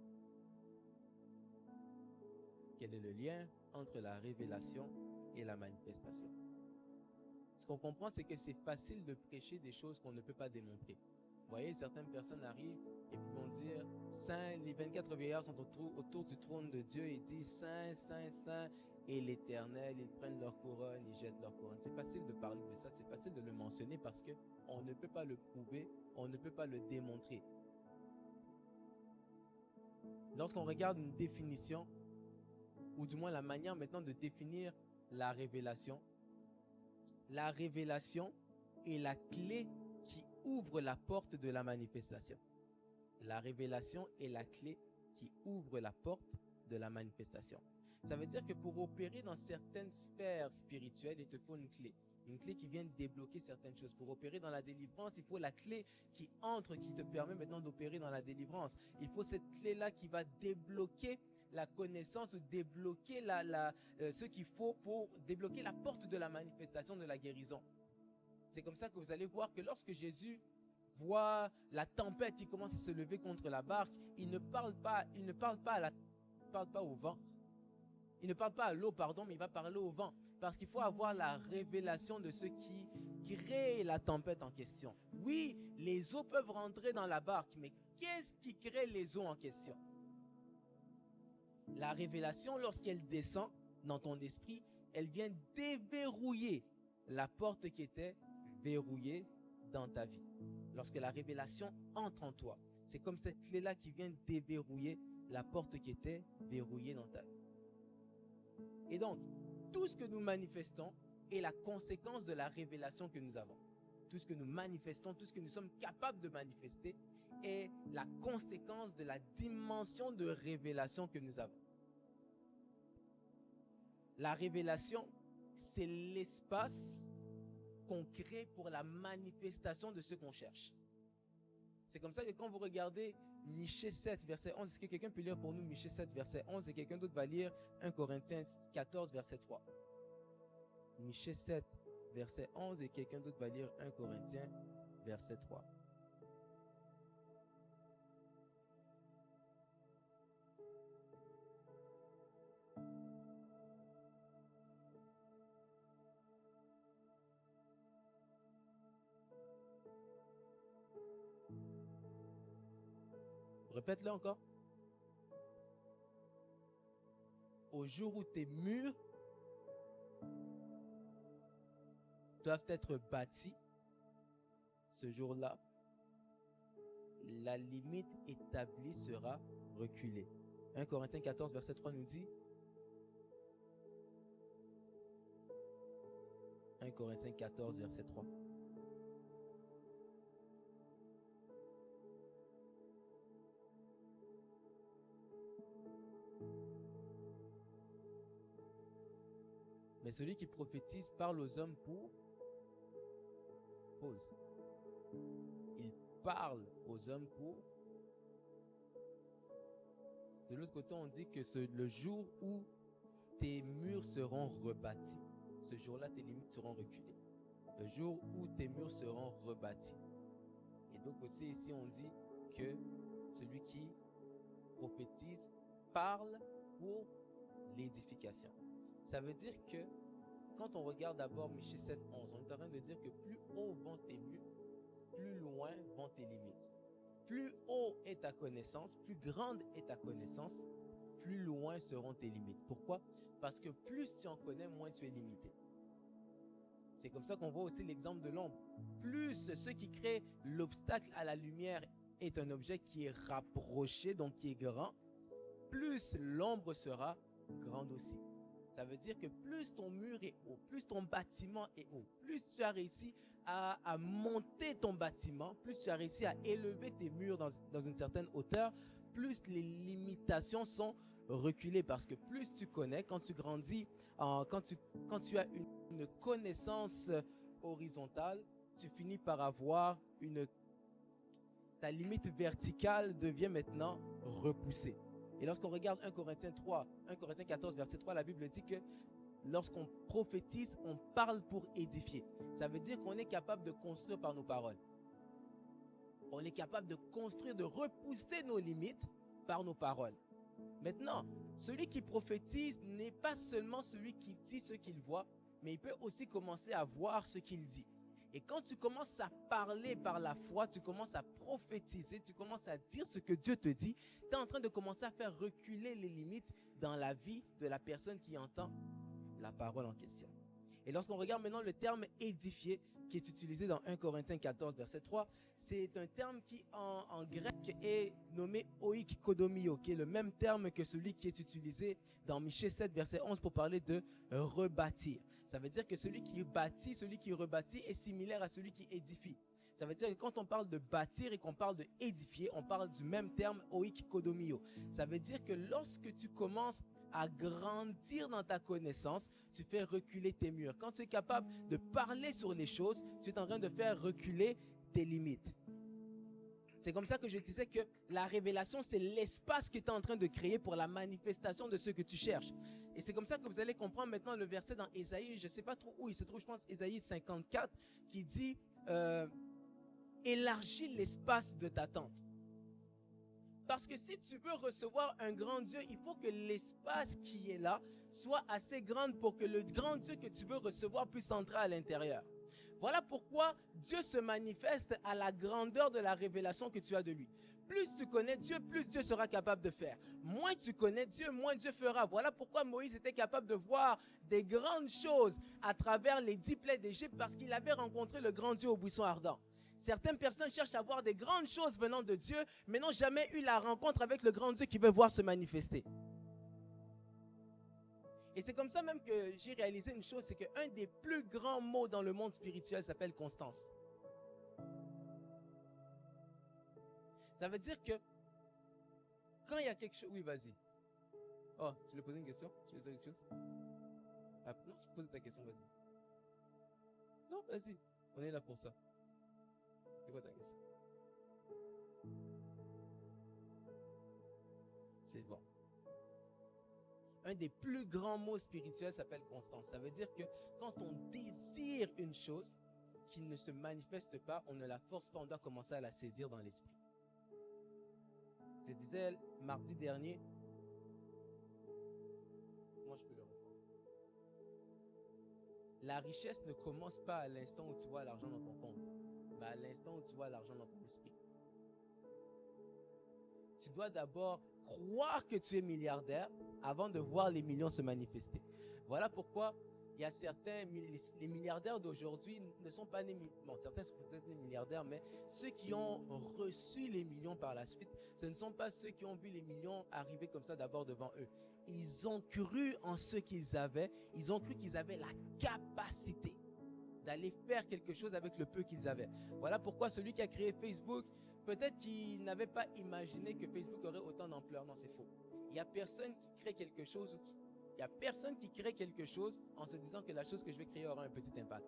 Quel est le lien entre la révélation et la manifestation? Ce qu'on comprend, c'est que c'est facile de prêcher des choses qu'on ne peut pas démontrer. Vous voyez, certaines personnes arrivent et vont dire, Saint, les 24 vieillards sont autour du trône de Dieu et disent, Saint, Saint, Saint, et l'Éternel, ils prennent leur couronne, ils jettent leur couronne. C'est facile de parler de ça, c'est facile de le mentionner parce qu'on ne peut pas le prouver, on ne peut pas le démontrer. Lorsqu'on regarde une définition, ou du moins la manière maintenant de définir la révélation est la clé qui ouvre la porte de la manifestation. La révélation est la clé qui ouvre la porte de la manifestation. Ça veut dire que pour opérer dans certaines sphères spirituelles, il te faut une clé qui vient débloquer certaines choses. Pour opérer dans la délivrance, il faut la clé qui entre, qui te permet maintenant d'opérer dans la délivrance. Il faut cette clé-là qui va débloquer la connaissance ou débloquer ce qu'il faut pour débloquer la porte de la manifestation de la guérison. C'est comme ça que vous allez voir que lorsque Jésus voit la tempête qui commence à se lever contre la barque, il ne parle pas au vent. Il ne parle pas à l'eau, pardon, mais il va parler au vent. Parce qu'il faut avoir la révélation de ce qui crée la tempête en question. Oui, les eaux peuvent rentrer dans la barque, mais qu'est-ce qui crée les eaux en question? La révélation, lorsqu'elle descend dans ton esprit, elle vient déverrouiller la porte qui était verrouillée dans ta vie. Lorsque la révélation entre en toi, c'est comme cette clé-là qui vient déverrouiller la porte qui était verrouillée dans ta vie. Et donc, tout ce que nous manifestons est la conséquence de la révélation que nous avons. Tout ce que nous manifestons, tout ce que nous sommes capables de manifester est la conséquence de la dimension de révélation que nous avons. La révélation, c'est l'espace qu'on crée pour la manifestation de ce qu'on cherche. C'est comme ça que quand vous regardez Michée 7, verset 11, est-ce que quelqu'un peut lire pour nous Michée 7, verset 11 et quelqu'un d'autre va lire 1 Corinthiens 14, verset 3. Michée 7, verset 11 et quelqu'un d'autre va lire 1 Corinthiens, verset 3. Répète-le encore. Au jour où tes murs doivent être bâtis, ce jour-là, la limite établie sera reculée. 1 Corinthiens 14, verset 3 nous dit 1 Corinthiens 14, verset 3. Mais celui qui prophétise parle aux hommes pour pause. Il parle aux hommes pour. De l'autre côté, on dit que le jour où tes murs seront rebâtis, ce jour-là, tes limites seront reculées. Le jour où tes murs seront rebâtis. Et donc aussi ici, on dit que celui qui prophétise parle pour l'édification. Ça veut dire que quand on regarde d'abord Michée 7, 11, on est en train de dire que plus haut vont tes murs, plus loin vont tes limites. Plus haut est ta connaissance, plus grande est ta connaissance, plus loin seront tes limites. Pourquoi? Parce que plus tu en connais, moins tu es limité. C'est comme ça qu'on voit aussi l'exemple de l'ombre. Plus ce qui crée l'obstacle à la lumière est un objet qui est rapproché, donc qui est grand, plus l'ombre sera grande aussi. Ça veut dire que plus ton mur est haut, plus ton bâtiment est haut, plus tu as réussi à monter ton bâtiment, plus tu as réussi à élever tes murs dans une certaine hauteur, plus les limitations sont reculer parce que plus tu connais, quand tu grandis, quand tu as une connaissance horizontale, tu finis par avoir ta limite verticale devient maintenant repoussée. Et lorsqu'on regarde 1 Corinthiens 14, verset 3, la Bible dit que lorsqu'on prophétise, on parle pour édifier. Ça veut dire qu'on est capable de construire par nos paroles. On est capable de construire, de repousser nos limites par nos paroles. Maintenant, celui qui prophétise n'est pas seulement celui qui dit ce qu'il voit, mais il peut aussi commencer à voir ce qu'il dit. Et quand tu commences à parler par la foi, tu commences à prophétiser, tu commences à dire ce que Dieu te dit, tu es en train de commencer à faire reculer les limites dans la vie de la personne qui entend la parole en question. Et lorsqu'on regarde maintenant le terme édifier qui est utilisé dans 1 Corinthiens 14, verset 3, c'est un terme qui en grec est nommé oikodomio, qui est le même terme que celui qui est utilisé dans Michée 7, verset 11 pour parler de rebâtir. Ça veut dire que celui qui bâtit, celui qui rebâtit est similaire à celui qui édifie. Ça veut dire que quand on parle de bâtir et qu'on parle de édifier, on parle du même terme oikodomio. Ça veut dire que lorsque tu commences à grandir dans ta connaissance, tu fais reculer tes murs. Quand tu es capable de parler sur les choses, tu es en train de faire reculer tes limites. C'est comme ça que je disais que la révélation, c'est l'espace que tu es en train de créer pour la manifestation de ce que tu cherches. Et c'est comme ça que vous allez comprendre maintenant le verset dans Ésaïe, je ne sais pas trop où il se trouve, je pense Ésaïe 54, qui dit élargis l'espace de ta tente. Parce que si tu veux recevoir un grand Dieu, il faut que l'espace qui est là soit assez grand pour que le grand Dieu que tu veux recevoir puisse entrer à l'intérieur. Voilà pourquoi Dieu se manifeste à la grandeur de la révélation que tu as de lui. Plus tu connais Dieu, plus Dieu sera capable de faire. Moins tu connais Dieu, moins Dieu fera. Voilà pourquoi Moïse était capable de voir des grandes choses à travers les 10 plaies d'Égypte parce qu'il avait rencontré le grand Dieu au buisson ardent. Certaines personnes cherchent à voir des grandes choses venant de Dieu, mais n'ont jamais eu la rencontre avec le grand Dieu qui veut voir se manifester. Et c'est comme ça même que j'ai réalisé une chose, c'est qu'un des plus grands mots dans le monde spirituel s'appelle constance. Ça veut dire que quand il y a quelque chose... Oui, vas-y. Oh, tu voulais poser une question? Tu voulais dire quelque chose? Ah, non, tu poses ta question, vas-y. Non, vas-y. On est là pour ça. C'est quoi ta question? C'est bon. Un des plus grands mots spirituels s'appelle constance. Ça veut dire que quand on désire une chose qui ne se manifeste pas, on ne la force pas, on doit commencer à la saisir dans l'esprit. Je disais mardi dernier, moi je peux le reprendre. La richesse ne commence pas à l'instant où tu vois l'argent dans ton compte, mais à l'instant où tu vois l'argent dans ton esprit. Tu dois d'abord croire que tu es milliardaire avant de voir les millions se manifester. Voilà pourquoi il y a certains, les milliardaires d'aujourd'hui ne sont pas nés, bon, certains sont peut-être nés milliardaires, mais ceux qui ont reçu les millions par la suite, ce ne sont pas ceux qui ont vu les millions arriver comme ça d'abord devant eux. Ils ont cru en ce qu'ils avaient, ils ont cru qu'ils avaient la capacité d'aller faire quelque chose avec le peu qu'ils avaient. Voilà pourquoi celui qui a créé Facebook, peut-être qu'il n'avait pas imaginé que Facebook aurait autant d'ampleur. Non, c'est faux. Il n'y a personne qui crée quelque chose, il n'y a personne qui crée quelque chose en se disant que la chose que je vais créer aura un petit impact.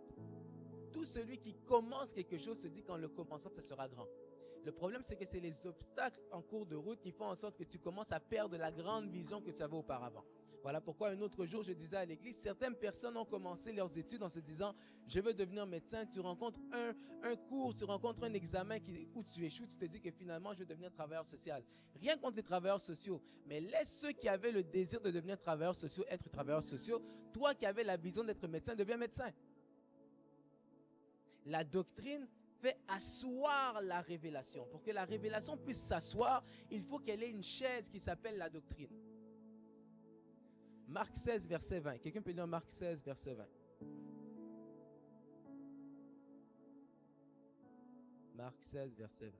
Tout celui qui commence quelque chose se dit qu'en le commençant, ça sera grand. Le problème, c'est que c'est les obstacles en cours de route qui font en sorte que tu commences à perdre la grande vision que tu avais auparavant. Voilà pourquoi un autre jour, je disais à l'église, certaines personnes ont commencé leurs études en se disant, je veux devenir médecin. Tu rencontres un cours, tu rencontres un examen où tu échoues, tu te dis que finalement, je veux devenir travailleur social. Rien contre les travailleurs sociaux, mais laisse ceux qui avaient le désir de devenir travailleurs sociaux être travailleurs sociaux. Toi qui avais la vision d'être médecin, deviens médecin. La doctrine fait asseoir la révélation. Pour que la révélation puisse s'asseoir, il faut qu'elle ait une chaise qui s'appelle la doctrine. Marc 16, verset 20. Quelqu'un peut lire Marc 16, verset 20. Marc 16, verset 20.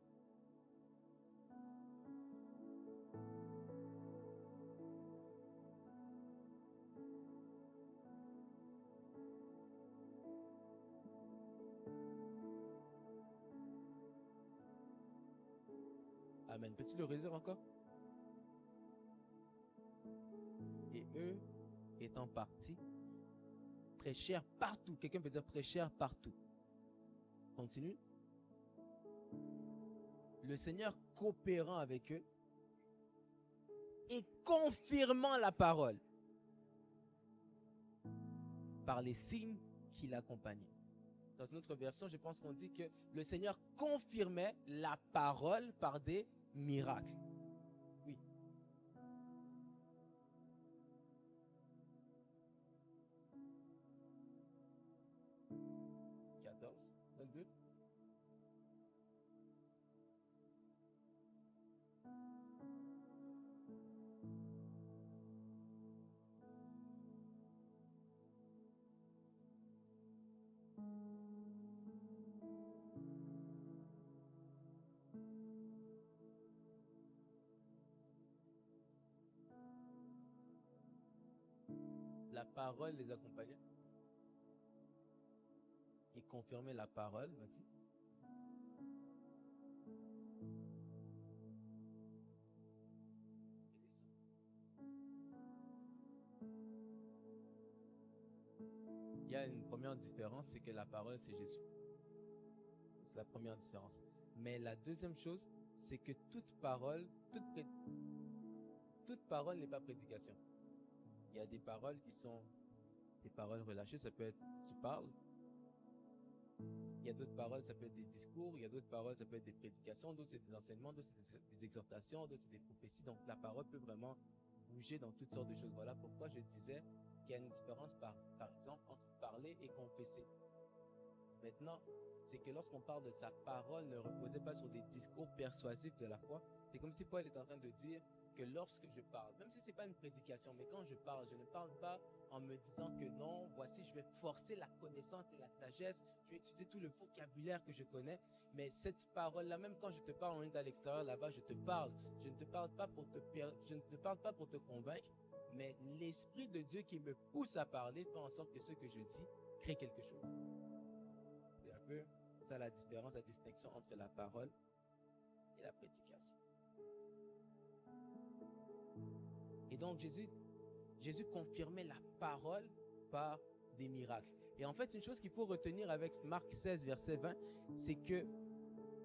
Amen. Peux-tu le redire encore? étant partis, prêchèrent partout. Quelqu'un peut dire prêchèrent partout. Continue. Le Seigneur coopérant avec eux et confirmant la parole par les signes qui l'accompagnaient. Dans une autre version, je pense qu'on dit que le Seigneur confirmait la parole par des miracles. Oui. « 14, 22. La parole les accompagnait et confirmait la parole. Vas-y. Il y a une première différence, c'est que la parole, c'est Jésus. C'est la première différence. Mais la deuxième chose, c'est que toute parole n'est pas prédication. Il y a des paroles qui sont des paroles relâchées, ça peut être tu parles. Il y a d'autres paroles, ça peut être des discours. Il y a d'autres paroles, ça peut être des prédications. D'autres, c'est des enseignements. D'autres, c'est des exhortations. D'autres, c'est des prophéties. Donc, la parole peut vraiment bouger dans toutes sortes de choses. Voilà pourquoi je disais qu'il y a une différence, par exemple, entre parler et confesser. Maintenant, c'est que lorsqu'on parle de sa parole, ne reposait pas sur des discours persuasifs de la foi. C'est comme si Paul est en train de dire que lorsque je parle, même si ce n'est pas une prédication, mais quand je parle, je ne parle pas en me disant que non, voici, je vais forcer la connaissance et la sagesse, je vais utiliser tout le vocabulaire que je connais, mais cette parole-là, même quand je te parle, on est à l'extérieur là-bas, je te parle, je ne te parle pas pour te convaincre, mais l'Esprit de Dieu qui me pousse à parler fait en sorte que ce que je dis crée quelque chose. C'est un peu ça la différence, la distinction entre la parole et la prédication. Et donc Jésus confirmait la parole par des miracles. Et en fait, une chose qu'il faut retenir avec Marc 16, verset 20, c'est que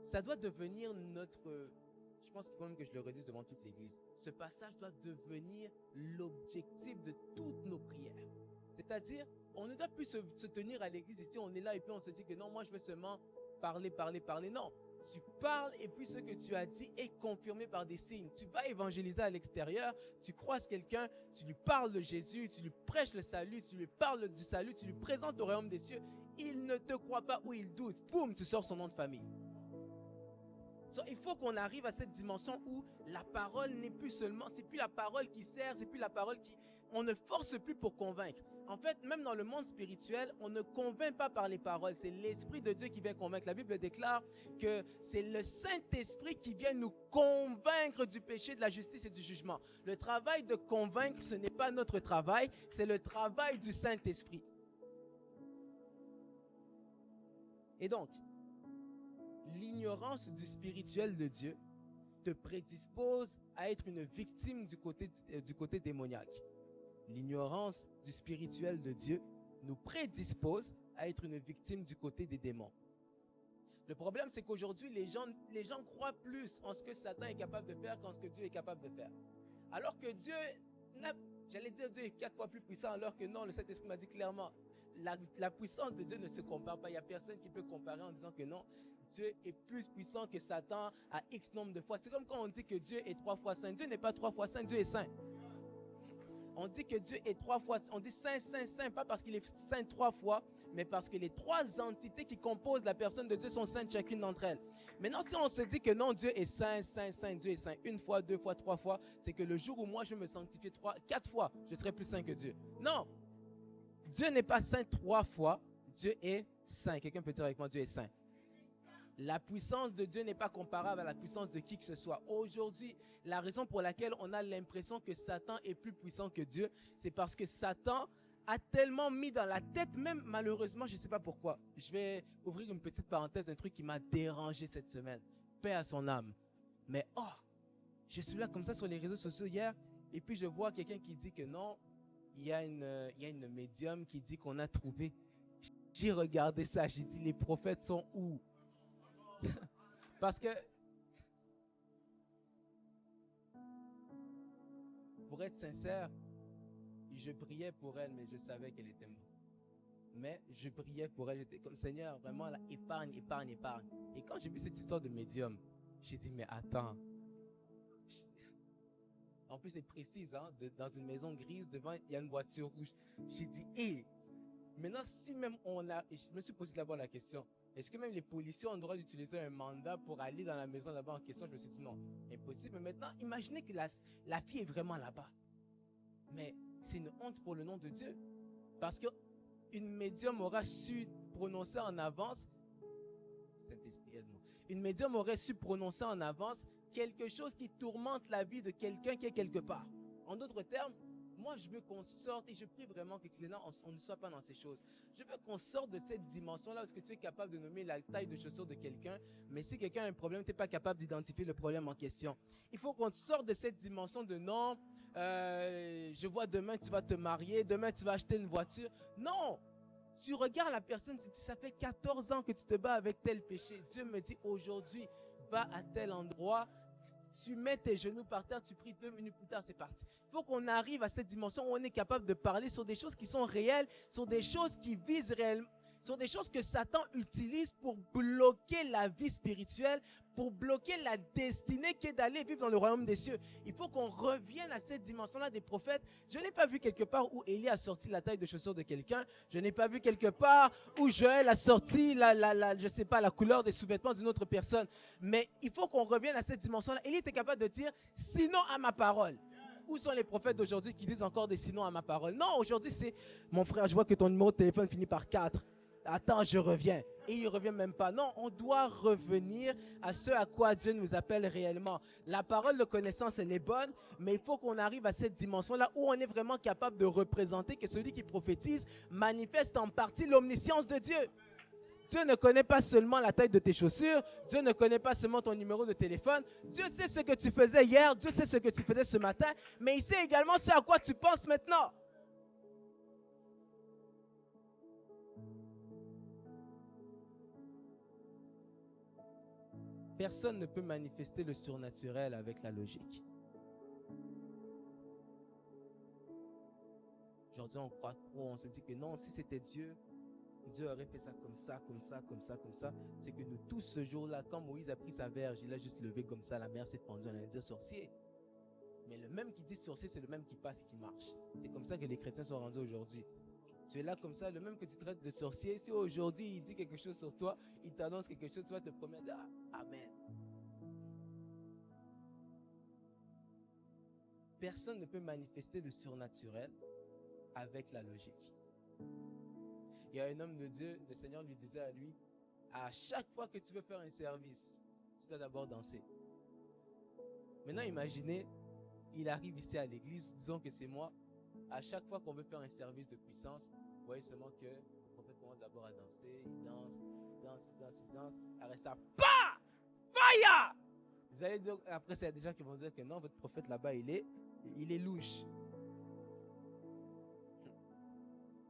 ça doit devenir je pense qu'il faut même que je le redise devant toute l'Église, ce passage doit devenir l'objectif de toutes nos prières. C'est-à-dire, on ne doit plus se tenir à l'église ici, on est là et puis on se dit que non, moi je vais seulement parler. Non, tu parles et puis ce que tu as dit est confirmé par des signes. Tu vas évangéliser à l'extérieur, tu croises quelqu'un, tu lui parles de Jésus, tu lui prêches le salut, tu lui parles du salut, tu lui présentes au royaume des cieux. Il ne te croit pas ou il doute. Boum, tu sors son nom de famille. Il faut qu'on arrive à cette dimension où la parole n'est plus seulement, c'est plus la parole qui sert, c'est plus la parole qui... On ne force plus pour convaincre. En fait, même dans le monde spirituel, on ne convainc pas par les paroles. C'est l'Esprit de Dieu qui vient convaincre. La Bible déclare que c'est le Saint-Esprit qui vient nous convaincre du péché, de la justice et du jugement. Le travail de convaincre, ce n'est pas notre travail, c'est le travail du Saint-Esprit. Et donc, l'ignorance du spirituel de Dieu te prédispose à être une victime du côté démoniaque. L'ignorance du spirituel de Dieu nous prédispose à être une victime du côté des démons. Le problème, c'est qu'aujourd'hui, les gens croient plus en ce que Satan est capable de faire qu'en ce que Dieu est capable de faire. Alors que Dieu est 4 fois plus puissant, alors que non, le Saint-Esprit m'a dit clairement, la puissance de Dieu ne se compare pas. Il n'y a personne qui peut comparer en disant que non, Dieu est plus puissant que Satan à X nombre de fois. C'est comme quand on dit que Dieu est 3 fois saint. Dieu n'est pas 3 fois saint, Dieu est saint. On dit que Dieu est 3 fois, on dit saint, saint, saint, pas parce qu'il est saint 3 fois, mais parce que les 3 entités qui composent la personne de Dieu sont saintes chacune d'entre elles. Maintenant, si on se dit que non, Dieu est saint, saint, saint, Dieu est saint 1 fois, 2 fois, 3 fois, c'est que le jour où moi je me sanctifie 4 fois, je serai plus saint que Dieu. Non, Dieu n'est pas saint 3 fois, Dieu est saint. Quelqu'un peut dire avec moi, Dieu est saint. La puissance de Dieu n'est pas comparable à la puissance de qui que ce soit. Aujourd'hui, la raison pour laquelle on a l'impression que Satan est plus puissant que Dieu, c'est parce que Satan a tellement mis dans la tête, même malheureusement, je ne sais pas pourquoi. Je vais ouvrir une petite parenthèse, un truc qui m'a dérangé cette semaine. Paix à son âme. Mais je suis là comme ça sur les réseaux sociaux hier, et puis je vois quelqu'un qui dit que non, il y a une médium qui dit qu'on a trouvé. J'ai regardé ça, j'ai dit, les prophètes sont où? Parce que, pour être sincère, je priais pour elle, mais je savais qu'elle était morte. Mais je priais pour elle, j'étais comme Seigneur, vraiment, là, épargne, épargne, épargne. Et quand j'ai vu cette histoire de médium, j'ai dit, mais attends. En plus, c'est précis, hein, dans une maison grise, devant, il y a une voiture rouge. J'ai dit, hé, maintenant, si même on a. Et je me suis posé d'abord la question, est-ce que même les policiers ont le droit d'utiliser un mandat pour aller dans la maison là-bas en question? Je me suis dit, non, impossible. Mais maintenant, imaginez que la fille est vraiment là-bas. Mais c'est une honte pour le nom de Dieu. Parce qu'une médium aura su prononcer en avance, Saint-Esprit aide-moi, une médium aurait su prononcer en avance quelque chose qui tourmente la vie de quelqu'un qui est quelque part. En d'autres termes, moi je veux qu'on sorte, et je prie vraiment que Cléna, on ne soit pas dans ces choses. Je veux qu'on sorte de cette dimension-là, parce que tu es capable de nommer la taille de chaussure de quelqu'un, mais si quelqu'un a un problème, tu n'es pas capable d'identifier le problème en question. Il faut qu'on sorte de cette dimension de non, je vois demain tu vas te marier, demain tu vas acheter une voiture. Non! Tu regardes la personne, tu dis, ça fait 14 ans que tu te bats avec tel péché. Dieu me dit, aujourd'hui, va à tel endroit, tu mets tes genoux par terre, tu pries 2 minutes plus tard, c'est parti. Il faut qu'on arrive à cette dimension où on est capable de parler sur des choses qui sont réelles, sur des choses qui visent réellement, sur des choses que Satan utilise pour bloquer la vie spirituelle, pour bloquer la destinée qui est d'aller vivre dans le royaume des cieux. Il faut qu'on revienne à cette dimension-là des prophètes. Je n'ai pas vu quelque part où Élie a sorti la taille de chaussure de quelqu'un. Je n'ai pas vu quelque part où Joël a sorti je sais pas, la couleur des sous-vêtements d'une autre personne. Mais il faut qu'on revienne à cette dimension-là. Élie était capable de dire, sinon à ma parole. Où sont les prophètes d'aujourd'hui qui disent encore des sinon à ma parole? Non, aujourd'hui c'est, mon frère, je vois que ton numéro de téléphone finit par 4. Attends, je reviens. Et il ne revient même pas. Non, on doit revenir à ce à quoi Dieu nous appelle réellement. La parole de connaissance, elle est bonne, mais il faut qu'on arrive à cette dimension-là où on est vraiment capable de représenter que celui qui prophétise manifeste en partie l'omniscience de Dieu. Dieu ne connaît pas seulement la taille de tes chaussures, Dieu ne connaît pas seulement ton numéro de téléphone, Dieu sait ce que tu faisais hier, Dieu sait ce que tu faisais ce matin, mais il sait également ce à quoi tu penses maintenant. Personne ne peut manifester le surnaturel avec la logique. Aujourd'hui, on croit trop, on se dit que non, si c'était Dieu, Dieu aurait fait ça comme ça, comme ça, comme ça, comme ça. C'est que nous tous ce jour-là, quand Moïse a pris sa verge, il a juste levé comme ça, la mer s'est fendue, on allait dire sorcier. Mais le même qui dit sorcier, c'est le même qui passe et qui marche. C'est comme ça que les chrétiens sont rendus aujourd'hui. Tu es là comme ça, le même que tu traites de sorcier, si aujourd'hui il dit quelque chose sur toi, il t'annonce quelque chose, tu vas te promettre, amen. Personne ne peut manifester le surnaturel avec la logique. Il y a un homme de Dieu, le Seigneur lui disait à lui, à chaque fois que tu veux faire un service, tu dois d'abord danser. Maintenant, imaginez, il arrive ici à l'église, disons que c'est moi, à chaque fois qu'on veut faire un service de puissance, vous voyez seulement que le prophète commence d'abord à danser, il danse, il danse, il danse, il danse, après ça, PA! Fire! Vous allez dire, après il y a des gens qui vont dire que non, votre prophète là-bas, il est louche.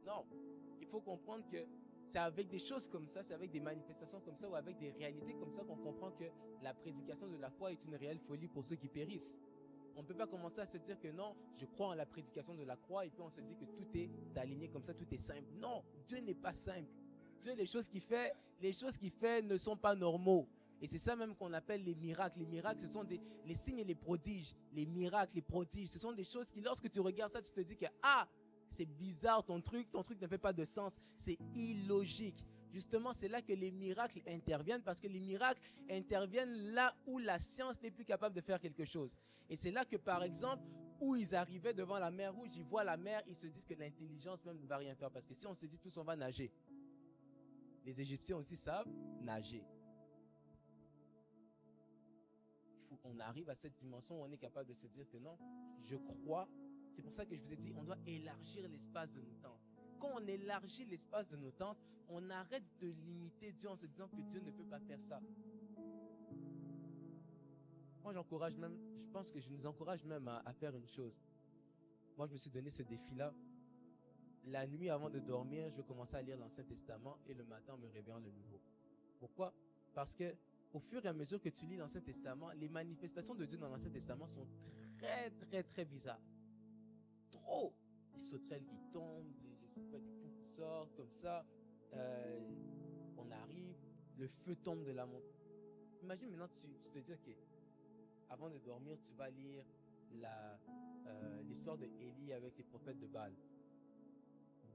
Non, il faut comprendre que c'est avec des choses comme ça, c'est avec des manifestations comme ça ou avec des réalités comme ça qu'on comprend que la prédication de la foi est une réelle folie pour ceux qui périssent. On ne peut pas commencer à se dire que non, je crois en la prédication de la croix et puis on se dit que tout est aligné comme ça, tout est simple. Non, Dieu n'est pas simple. Dieu, les choses qu'il fait ne sont pas normaux. Et c'est ça même qu'on appelle les miracles. Les miracles, ce sont les signes et les prodiges. Les miracles, les prodiges, ce sont des choses qui, lorsque tu regardes ça, tu te dis que c'est bizarre ton truc ne fait pas de sens, c'est illogique. Justement, c'est là que les miracles interviennent parce que les miracles interviennent là où la science n'est plus capable de faire quelque chose. Et c'est là que, par exemple, où ils arrivaient devant la mer Rouge, ils voient la mer, ils se disent que l'intelligence même ne va rien faire parce que si on se dit tous on va nager, les Égyptiens aussi savent nager. Il faut qu'on arrive à cette dimension où on est capable de se dire que non, je crois. C'est pour ça que je vous ai dit, on doit élargir l'espace de nos tentes. Quand on élargit l'espace de nos tentes, on arrête de limiter Dieu en se disant que Dieu ne peut pas faire ça. Moi, je pense que je nous encourage même à faire une chose. Moi, je me suis donné ce défi-là. la nuit avant de dormir, je commençais à lire l'Ancien Testament et le matin en me réveillant le Nouveau. Pourquoi? Parce que au fur et à mesure que tu lis l'Ancien Testament, les manifestations de Dieu dans l'Ancien Testament sont très, très, très bizarres. Trop. Des sauterelles qui tombent, je sais pas, des poux qui sortent comme ça. On arrive, le feu tombe de la montagne. Imagine maintenant, tu te dis, ok, avant de dormir, tu vas lire l'histoire de Élie avec les prophètes de Baal.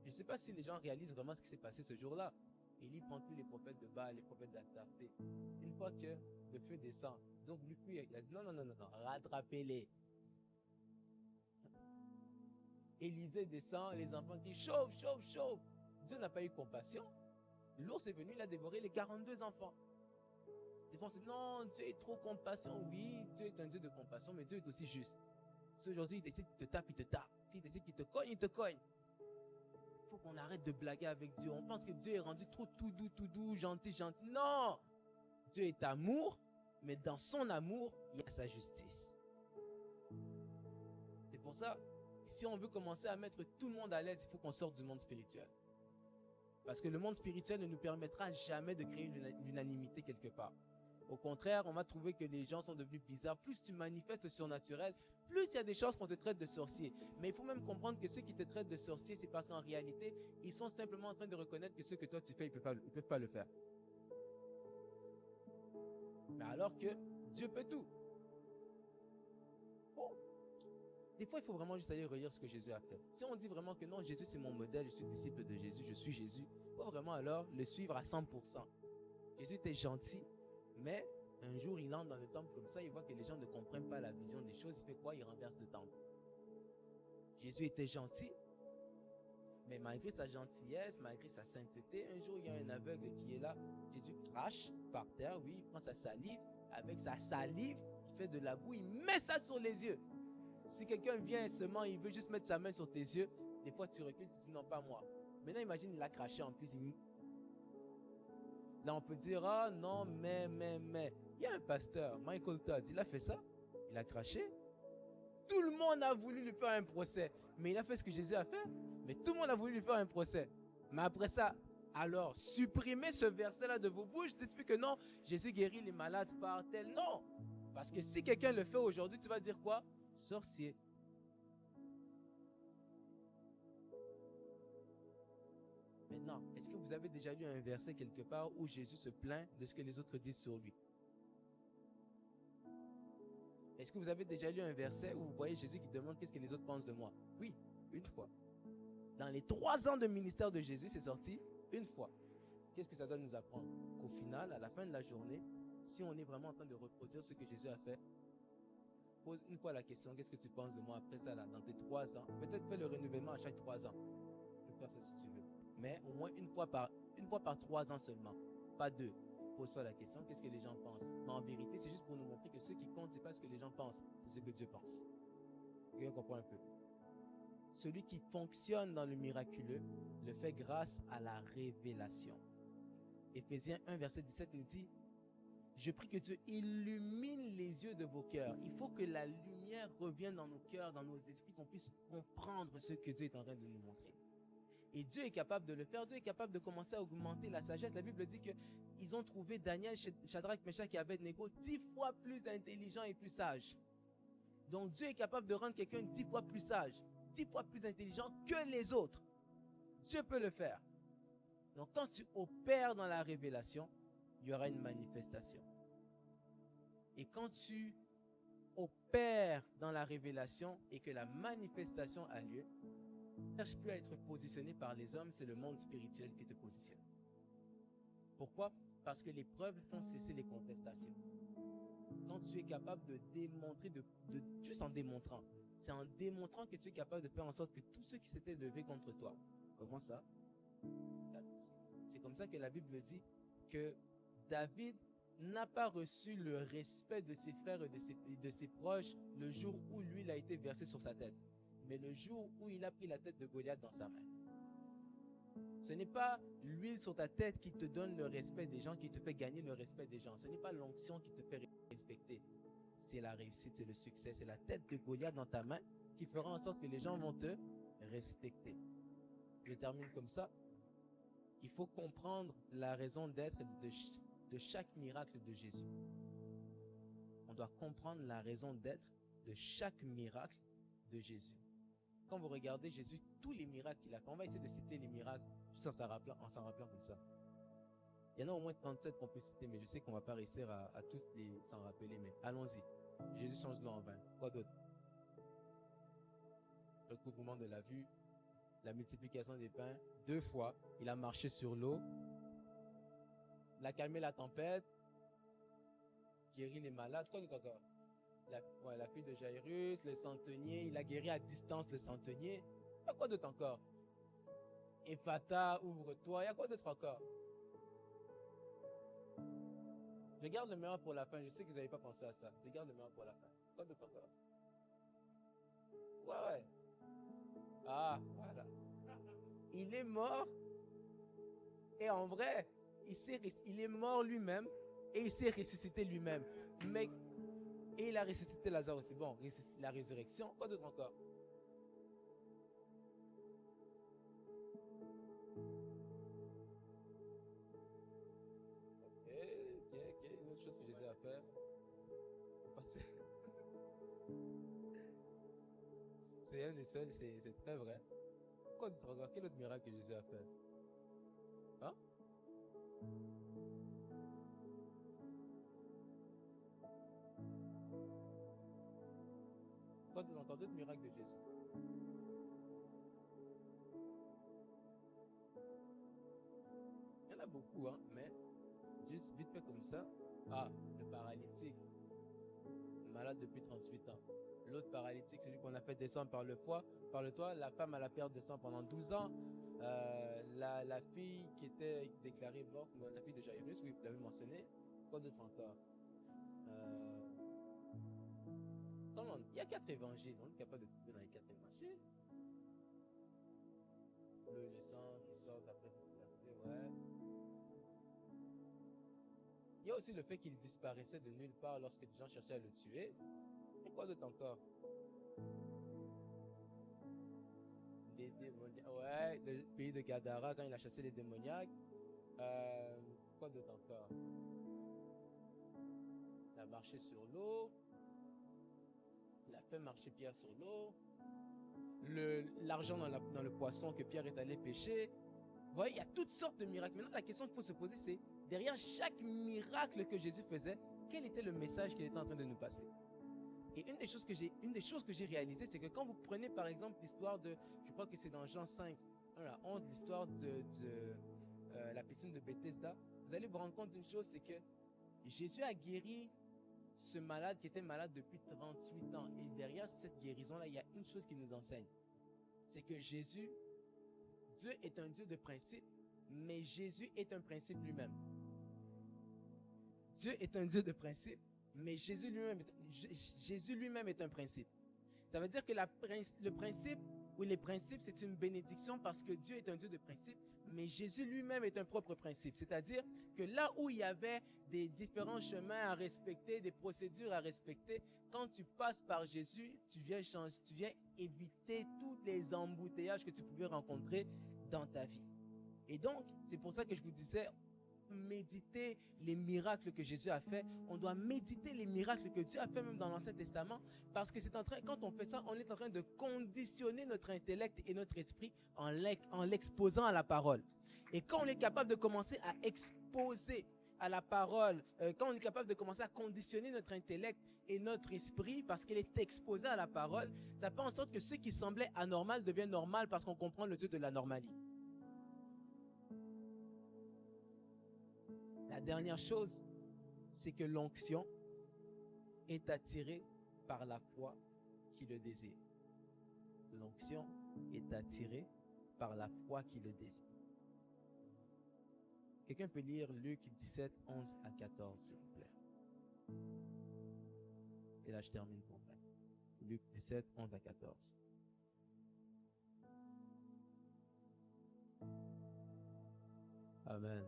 Je ne sais pas si les gens réalisent vraiment ce qui s'est passé ce jour-là. Élie prend tous les prophètes de Baal, les prophètes d'Astarté. Une fois que le feu descend, ils ont voulu fuir. Il a dit non, non, non, non, non, rattrapez-les. Élisée descend, les enfants disent chauffe, chauffe, chauffe. Dieu n'a pas eu compassion. L'ours est venu, il a dévoré les 42 enfants. Des fois, on se dit non, Dieu est trop compassion. Oui, Dieu est un Dieu de compassion, mais Dieu est aussi juste. Si aujourd'hui il décide qu'il te tape, il te tape. S'il décide qu'il te cogne, il te cogne. Il faut qu'on arrête de blaguer avec Dieu. On pense que Dieu est rendu trop tout doux, gentil, gentil. Non! Dieu est amour, mais dans son amour, il y a sa justice. C'est pour ça, si on veut commencer à mettre tout le monde à l'aise, il faut qu'on sorte du monde spirituel. Parce que le monde spirituel ne nous permettra jamais de créer l'unanimité quelque part. Au contraire, on va trouver que les gens sont devenus bizarres. Plus tu manifestes le surnaturel, plus il y a des chances qu'on te traite de sorcier. Mais il faut même comprendre que ceux qui te traitent de sorcier, c'est parce qu'en réalité, ils sont simplement en train de reconnaître que ce que toi tu fais, ils ne peuvent pas le faire. Mais alors que Dieu peut tout. Bon. Des fois, il faut vraiment juste aller relire ce que Jésus a fait. Si on dit vraiment que non, Jésus c'est mon modèle, je suis disciple de Jésus, je suis Jésus, il faut vraiment alors le suivre à 100%. Jésus était gentil, mais un jour il entre dans le temple comme ça, il voit que les gens ne comprennent pas la vision des choses, il fait quoi? Il renverse le temple. Jésus était gentil, mais malgré sa gentillesse, malgré sa sainteté, un jour il y a un aveugle qui est là, Jésus crache par terre, oui, il prend sa salive, avec sa salive, il fait de la boue, il met ça sur les yeux. Si quelqu'un vient seulement, il veut juste mettre sa main sur tes yeux, des fois tu recules, tu dis non, pas moi. Maintenant imagine, il a craché en plus, là, on peut dire, ah non, mais. Il y a un pasteur, Michael Todd, il a fait ça. Il a craché. Tout le monde a voulu lui faire un procès. Mais il a fait ce que Jésus a fait. Mais tout le monde a voulu lui faire un procès. Mais après ça, alors, supprimez ce verset-là de vos bouches. Dites plus que non, Jésus guérit les malades par tel. Non. Parce que si quelqu'un le fait aujourd'hui, tu vas dire quoi? Sorcier. Maintenant, est-ce que vous avez déjà lu un verset quelque part où Jésus se plaint de ce que les autres disent sur lui? Est-ce que vous avez déjà lu un verset où vous voyez Jésus qui demande qu'est-ce que les autres pensent de moi? Oui, une fois. Dans les 3 ans de ministère de Jésus, c'est sorti une fois. Qu'est-ce que ça doit nous apprendre? Qu'au final, à la fin de la journée, si on est vraiment en train de reproduire ce que Jésus a fait, pose une fois la question, qu'est-ce que tu penses de moi après ça, là, dans tes 3 ans? Peut-être fais le renouvellement à chaque 3 ans. Tu peux faire ça si tu veux. Mais au moins une fois par 3 ans seulement, pas 2. Pose-toi la question, qu'est-ce que les gens pensent? Mais en vérité, c'est juste pour nous montrer que ce qui compte, ce n'est pas ce que les gens pensent, c'est ce que Dieu pense. Quelqu'un comprend un peu? Celui qui fonctionne dans le miraculeux le fait grâce à la révélation. Éphésiens 1, verset 17, il dit, je prie que Dieu illumine les yeux de vos cœurs. Il faut que la lumière revienne dans nos cœurs, dans nos esprits, qu'on puisse comprendre ce que Dieu est en train de nous montrer. Et Dieu est capable de le faire. Dieu est capable de commencer à augmenter la sagesse. La Bible dit qu'ils ont trouvé Daniel, Shadrach, Meshach et Abednego 10 fois plus intelligent et plus sage. Donc Dieu est capable de rendre quelqu'un 10 fois plus sage, 10 fois plus intelligent que les autres. Dieu peut le faire. Donc quand tu opères dans la révélation, il y aura une manifestation. Et quand tu opères dans la révélation et que la manifestation a lieu, ne cherche plus à être positionné par les hommes, c'est le monde spirituel qui te positionne. Pourquoi? Parce que les preuves font cesser les contestations. Quand tu es capable de démontrer, juste en démontrant, c'est en démontrant que tu es capable de faire en sorte que tous ceux qui s'étaient levés contre toi, comment ça? C'est comme ça que la Bible dit que David n'a pas reçu le respect de ses frères et de ses proches le jour où l'huile a été versée sur sa tête, mais le jour où il a pris la tête de Goliath dans sa main. Ce n'est pas l'huile sur ta tête qui te donne le respect des gens, qui te fait gagner le respect des gens. Ce n'est pas l'onction qui te fait respecter. C'est la réussite, c'est le succès, c'est la tête de Goliath dans ta main qui fera en sorte que les gens vont te respecter. je termine comme ça. Il faut comprendre la raison d'être de chaque miracle de Jésus. On doit comprendre la raison d'être de chaque miracle de Jésus. Quand vous regardez Jésus, tous les miracles qu'il a fait, on va essayer de citer les miracles juste en s'en rappelant comme ça. Il y en a au moins 37 qu'on peut citer, mais je sais qu'on ne va pas réussir à tous les s'en rappeler, mais allons-y. Jésus change l'eau en vin. Quoi d'autre? Recouvrement de la vue, la multiplication des pains, 2 fois, il a marché sur l'eau, il a calmé la tempête, guéri les malades, quoi d'autre encore? La fille de Jairus, le centenier, il a guéri à distance le centenier. Il y a quoi d'autre encore? Ephata, ouvre-toi, il y a quoi d'autre encore? Je garde le meilleur pour la fin, je sais que vous n'avez pas pensé à ça. Je garde le meilleur pour la fin. Quoi d'autre encore? Ouais. Ah, voilà. Il est mort. Et en vrai, il est mort lui-même. Et il s'est ressuscité lui-même. Et il a ressuscité Lazare aussi. Bon, la résurrection. Quoi d'autre encore? Ok. Une autre chose que Jésus a fait. C'est un des seuls, c'est très vrai. Quoi d'autre encore? Quel autre miracle que Jésus a fait? Hein? Quoi d'autre encore? D'autres miracles de Jésus? Il y en a beaucoup, hein, mais juste vite fait comme ça. Ah, le paralytique, malade depuis 38 ans. L'autre paralytique, celui qu'on a fait descendre par le toit. La femme à la perte de sang pendant 12 ans. La fille qui était déclarée morte, la fille de Jairus, oui, vous l'avez mentionné. Quoi d'autre encore? Il y a 4 évangiles. On est capable de trouver dans les 4 évangiles. Le sang qui sort après ouais. Il y a aussi le fait qu'il disparaissait de nulle part lorsque les gens cherchaient à le tuer. Et quoi d'autre encore? Les démoniaques. Ouais, le pays de Gadara, quand il a chassé les démoniaques. Quoi d'autre encore? Il a marché sur l'eau. Il a fait marcher Pierre sur l'eau. L'argent dans le poisson que Pierre est allé pêcher. Vous voyez, il y a toutes sortes de miracles. Maintenant, la question qu'il faut se poser, c'est derrière chaque miracle que Jésus faisait, quel était le message qu'il était en train de nous passer? Et une des choses que j'ai réalisées, c'est que quand vous prenez par exemple l'histoire de, je crois que c'est dans Jean 5, 1 à 11, l'histoire de la piscine de Bethesda, vous allez vous rendre compte d'une chose, c'est que Jésus a guéri ce malade qui était malade depuis 38 ans. Et derrière cette guérison-là, il y a une chose qui nous enseigne. C'est que Dieu est un Dieu de principe, mais Jésus est un principe lui-même. Dieu est un Dieu de principe, mais Jésus lui-même est un principe. Ça veut dire que le principe ou les principes, c'est une bénédiction parce que Dieu est un Dieu de principe, mais Jésus lui-même est un propre principe. C'est-à-dire que là où il y avait des différents chemins à respecter, des procédures à respecter, quand tu passes par Jésus, tu viens éviter tous les embouteillages que tu pouvais rencontrer dans ta vie. Et donc, c'est pour ça que je vous disais, méditer les miracles que Jésus a fait. On doit méditer les miracles que Dieu a fait même dans l'Ancien Testament, parce que quand on fait ça, on est en train de conditionner notre intellect et notre esprit en l'exposant à la parole. Et quand on est capable de commencer à exposer à la parole, quand on est capable de commencer à conditionner notre intellect et notre esprit parce qu'il est exposé à la parole, ça fait en sorte que ce qui semblait anormal devient normal parce qu'on comprend le Dieu de l'anormalie. La dernière chose, c'est que l'onction est attirée par la foi qui le désire. L'onction est attirée par la foi qui le désire. Quelqu'un peut lire Luc 17, 11 à 14, s'il vous plaît. Et là, je termine pour moi. Luc 17, 11 à 14. Amen.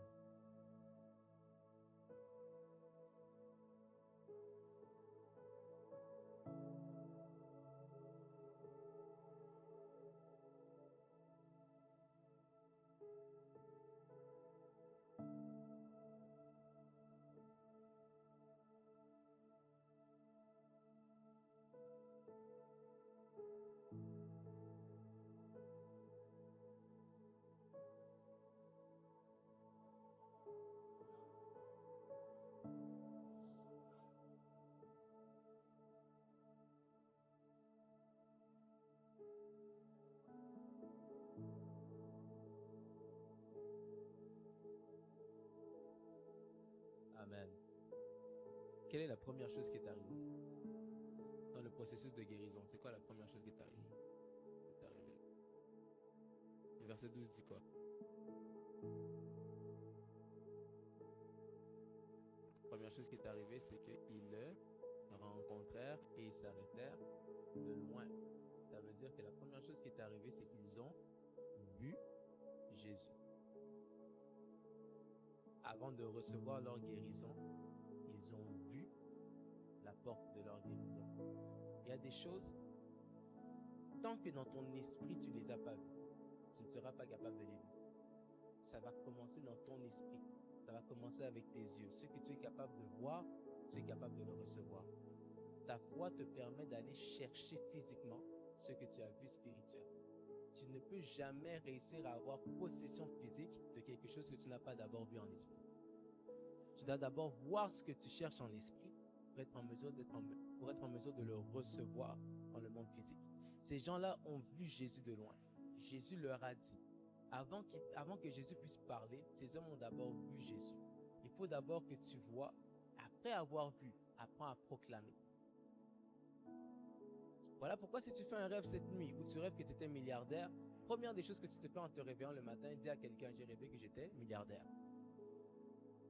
Amen. Quelle est la première chose qui est arrivée dans le processus de guérison? C'est quoi la première chose qui est arrivée? Le verset 12 dit quoi? La première chose qui est arrivée, c'est qu'ils le rencontrèrent et ils s'arrêtèrent de loin. Ça veut dire que la première chose qui est arrivée, c'est qu'ils ont vu Jésus. Avant de recevoir leur guérison, ils ont vu la porte de leur guérison. Il y a des choses, tant que dans ton esprit tu ne les as pas vues, tu ne seras pas capable de les vivre. Ça va commencer dans ton esprit. Ça va commencer avec tes yeux. Ce que tu es capable de voir, tu es capable de le recevoir. Ta foi te permet d'aller chercher physiquement ce que tu as vu spirituel. Tu ne peux jamais réussir à avoir possession physique de quelque chose que tu n'as pas d'abord vu en esprit. Tu dois d'abord voir ce que tu cherches en esprit pour être en mesure de le recevoir dans le monde physique. Ces gens-là ont vu Jésus de loin. Jésus leur a dit, avant que Jésus puisse parler, ces hommes ont d'abord vu Jésus. Il faut d'abord que tu vois, après avoir vu, apprends à proclamer. Voilà pourquoi si tu fais un rêve cette nuit où tu rêves que tu étais milliardaire, première des choses que tu te fais en te réveillant le matin, dis à quelqu'un, j'ai rêvé que j'étais milliardaire.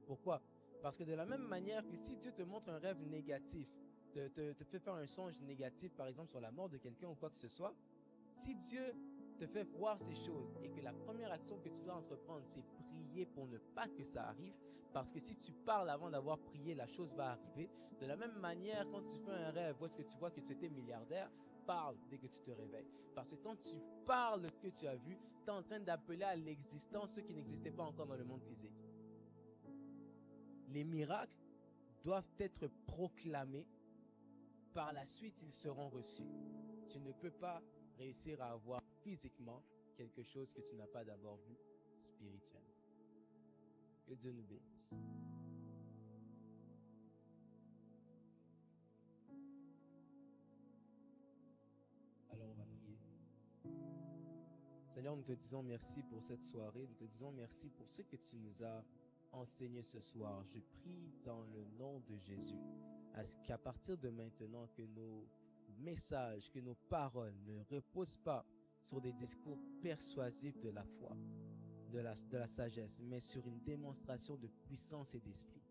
Pourquoi? Parce que de la même manière que si Dieu te montre un rêve négatif, te fait faire un songe négatif, par exemple sur la mort de quelqu'un ou quoi que ce soit, si Dieu te fait voir ces choses et que la première action que tu dois entreprendre, c'est prier pour ne pas que ça arrive, parce que si tu parles avant d'avoir prié, la chose va arriver. De la même manière, quand tu fais un rêve, où est-ce que tu vois que tu étais milliardaire, parle dès que tu te réveilles. Parce que quand tu parles de ce que tu as vu, tu es en train d'appeler à l'existence ce qui n'existait pas encore dans le monde physique. Les miracles doivent être proclamés. Par la suite, ils seront reçus. Tu ne peux pas réussir à avoir physiquement quelque chose que tu n'as pas d'abord vu spirituellement. Que Dieu nous bénisse. Alors on va prier. Seigneur, nous te disons merci pour cette soirée. Nous te disons merci pour ce que tu nous as enseigné ce soir. Je prie dans le nom de Jésus à ce qu'à partir de maintenant, que nos messages, que nos paroles ne reposent pas sur des discours persuasifs de la foi, de la sagesse, mais sur une démonstration de puissance et d'esprit.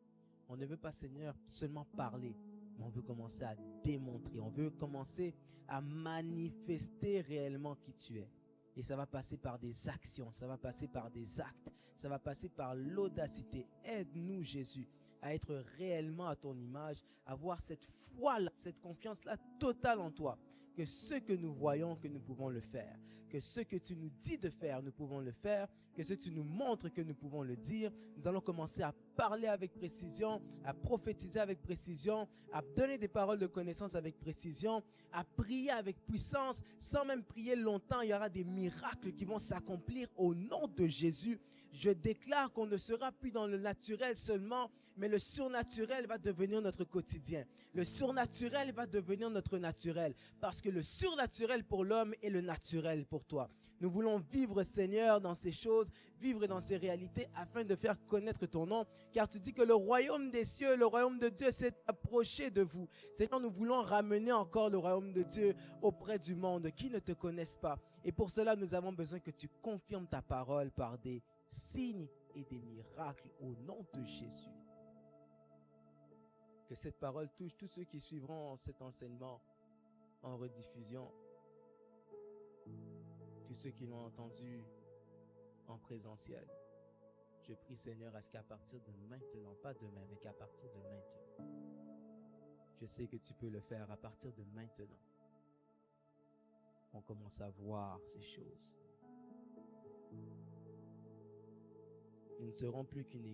On ne veut pas, Seigneur, seulement parler, mais on veut commencer à démontrer. On veut commencer à manifester réellement qui tu es. Et ça va passer par des actions, ça va passer par des actes, ça va passer par l'audacité. Aide-nous, Jésus, à être réellement à ton image, à avoir cette foi-là, cette confiance-là totale en toi, que ce que nous voyons, que nous pouvons le faire, que ce que tu nous dis de faire, nous pouvons le faire, que ce que tu nous montres que nous pouvons le dire. Nous allons commencer à parler avec précision, à prophétiser avec précision, à donner des paroles de connaissance avec précision, à prier avec puissance, sans même prier longtemps. Il y aura des miracles qui vont s'accomplir au nom de Jésus. Je déclare qu'on ne sera plus dans le naturel seulement, mais le surnaturel va devenir notre quotidien. Le surnaturel va devenir notre naturel, parce que le surnaturel pour l'homme est le naturel pour toi. Nous voulons vivre, Seigneur, dans ces choses, vivre dans ces réalités afin de faire connaître ton nom, car tu dis que le royaume des cieux, le royaume de Dieu s'est approché de vous. Seigneur, nous voulons ramener encore le royaume de Dieu auprès du monde qui ne te connaissent pas. Et pour cela, nous avons besoin que tu confirmes ta parole par des signes et des miracles au nom de Jésus. Que cette parole touche tous ceux qui suivront cet enseignement en rediffusion, tous ceux qui l'ont entendu en présentiel. Je prie, Seigneur, à ce qu'à partir de maintenant, pas demain, mais qu'à partir de maintenant, je sais que tu peux le faire à partir de maintenant. On commence à voir ces choses. Nous ne serons plus qu'une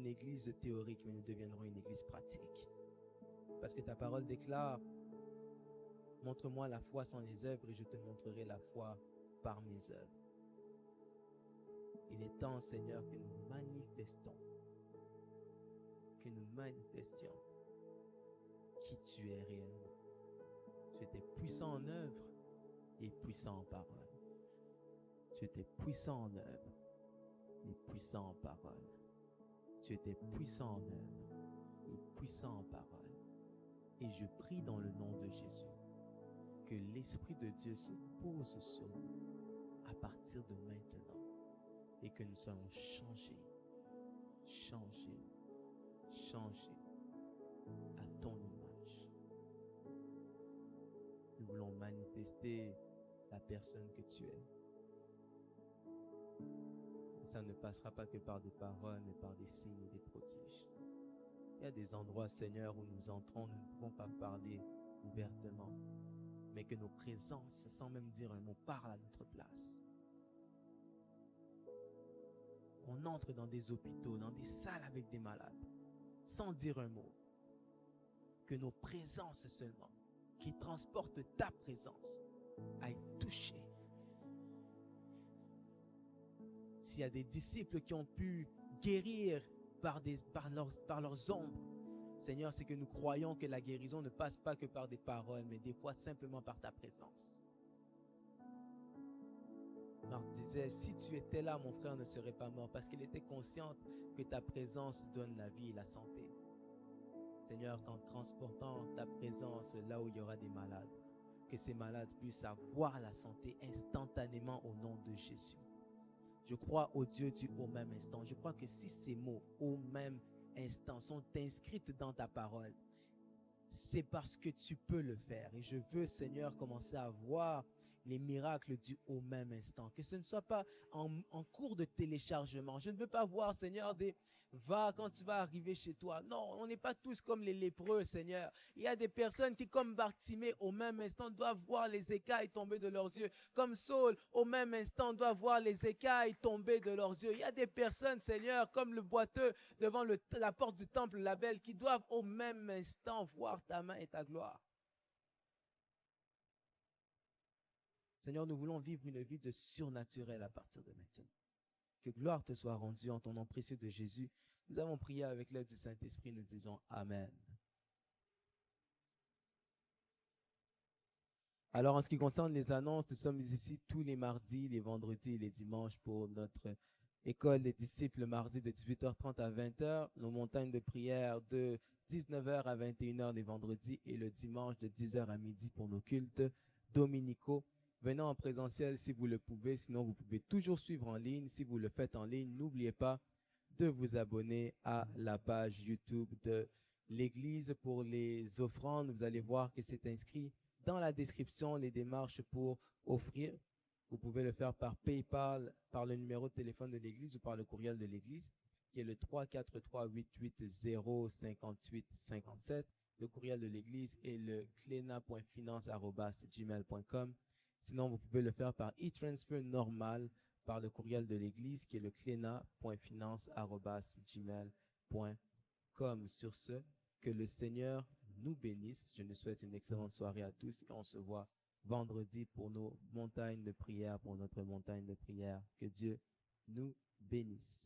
église théorique, mais nous deviendrons une église pratique. Parce que ta parole déclare, montre-moi la foi sans les œuvres et je te montrerai la foi par mes œuvres. Il est temps, Seigneur, que nous manifestions qui tu es réellement. Tu étais puissant en œuvre et puissant en parole. Tu étais puissant en œuvre et puissant en parole. tu étais puissant en œuvre et puissant en parole. Et je prie dans le nom de Jésus que l'Esprit de Dieu se pose sur nous à partir de maintenant et que nous soyons changés à ton image. Nous voulons manifester la personne que tu es. Ça ne passera pas que par des paroles, mais par des signes et des prodiges. Il y a des endroits, Seigneur, où nous entrons, nous ne pouvons pas parler ouvertement, mais que nos présences, sans même dire un mot, parlent à notre place. On entre dans des hôpitaux, dans des salles avec des malades, sans dire un mot. Que nos présences seulement, qui transportent ta présence, aillent toucher. S'il y a des disciples qui ont pu guérir par leurs ombres, Seigneur, c'est que nous croyons que la guérison ne passe pas que par des paroles, mais des fois simplement par ta présence. Marc disait, si tu étais là, mon frère ne serait pas mort, parce qu'il était conscient que ta présence donne la vie et la santé. Seigneur, qu'en transportant ta présence là où il y aura des malades, que ces malades puissent avoir la santé instantanément au nom de Jésus. Je crois au Dieu du au même instant. Je crois que si ces mots au même instant sont inscrits dans ta parole, c'est parce que tu peux le faire. Et je veux, Seigneur, commencer à voir les miracles du au même instant. Que ce ne soit pas en cours de téléchargement. Je ne veux pas voir, Seigneur, va quand tu vas arriver chez toi. Non, on n'est pas tous comme les lépreux, Seigneur. Il y a des personnes qui, comme Bartimée, au même instant, doivent voir les écailles tomber de leurs yeux. Comme Saul, au même instant, doivent voir les écailles tomber de leurs yeux. Il y a des personnes, Seigneur, comme le boiteux devant la porte du temple Label, qui doivent au même instant voir ta main et ta gloire. Seigneur, nous voulons vivre une vie de surnaturel à partir de maintenant. Que gloire te soit rendue en ton nom précieux de Jésus. Nous avons prié avec l'aide du Saint-Esprit, nous disons Amen. Alors, en ce qui concerne les annonces, nous sommes ici tous les mardis, les vendredis et les dimanches pour notre école des disciples, le mardi de 18h30 à 20h, nos montagnes de prière de 19h à 21h les vendredis et le dimanche de 10h à midi pour nos cultes dominicaux. Venez en présentiel si vous le pouvez, sinon vous pouvez toujours suivre en ligne. Si vous le faites en ligne, n'oubliez pas de vous abonner à la page YouTube de l'Église pour les offrandes. Vous allez voir que c'est inscrit dans la description les démarches pour offrir. Vous pouvez le faire par PayPal, par le numéro de téléphone de l'Église ou par le courriel de l'Église, qui est le 343-880-5857. Le courriel de l'Église est le clena.finance@gmail.com. Sinon, vous pouvez le faire par e-transfer normal par le courriel de l'Église qui est le clena.finance@gmail.com. Sur ce, que le Seigneur nous bénisse. Je nous souhaite une excellente soirée à tous et on se voit vendredi pour nos montagnes de prière, pour notre montagne de prière. Que Dieu nous bénisse.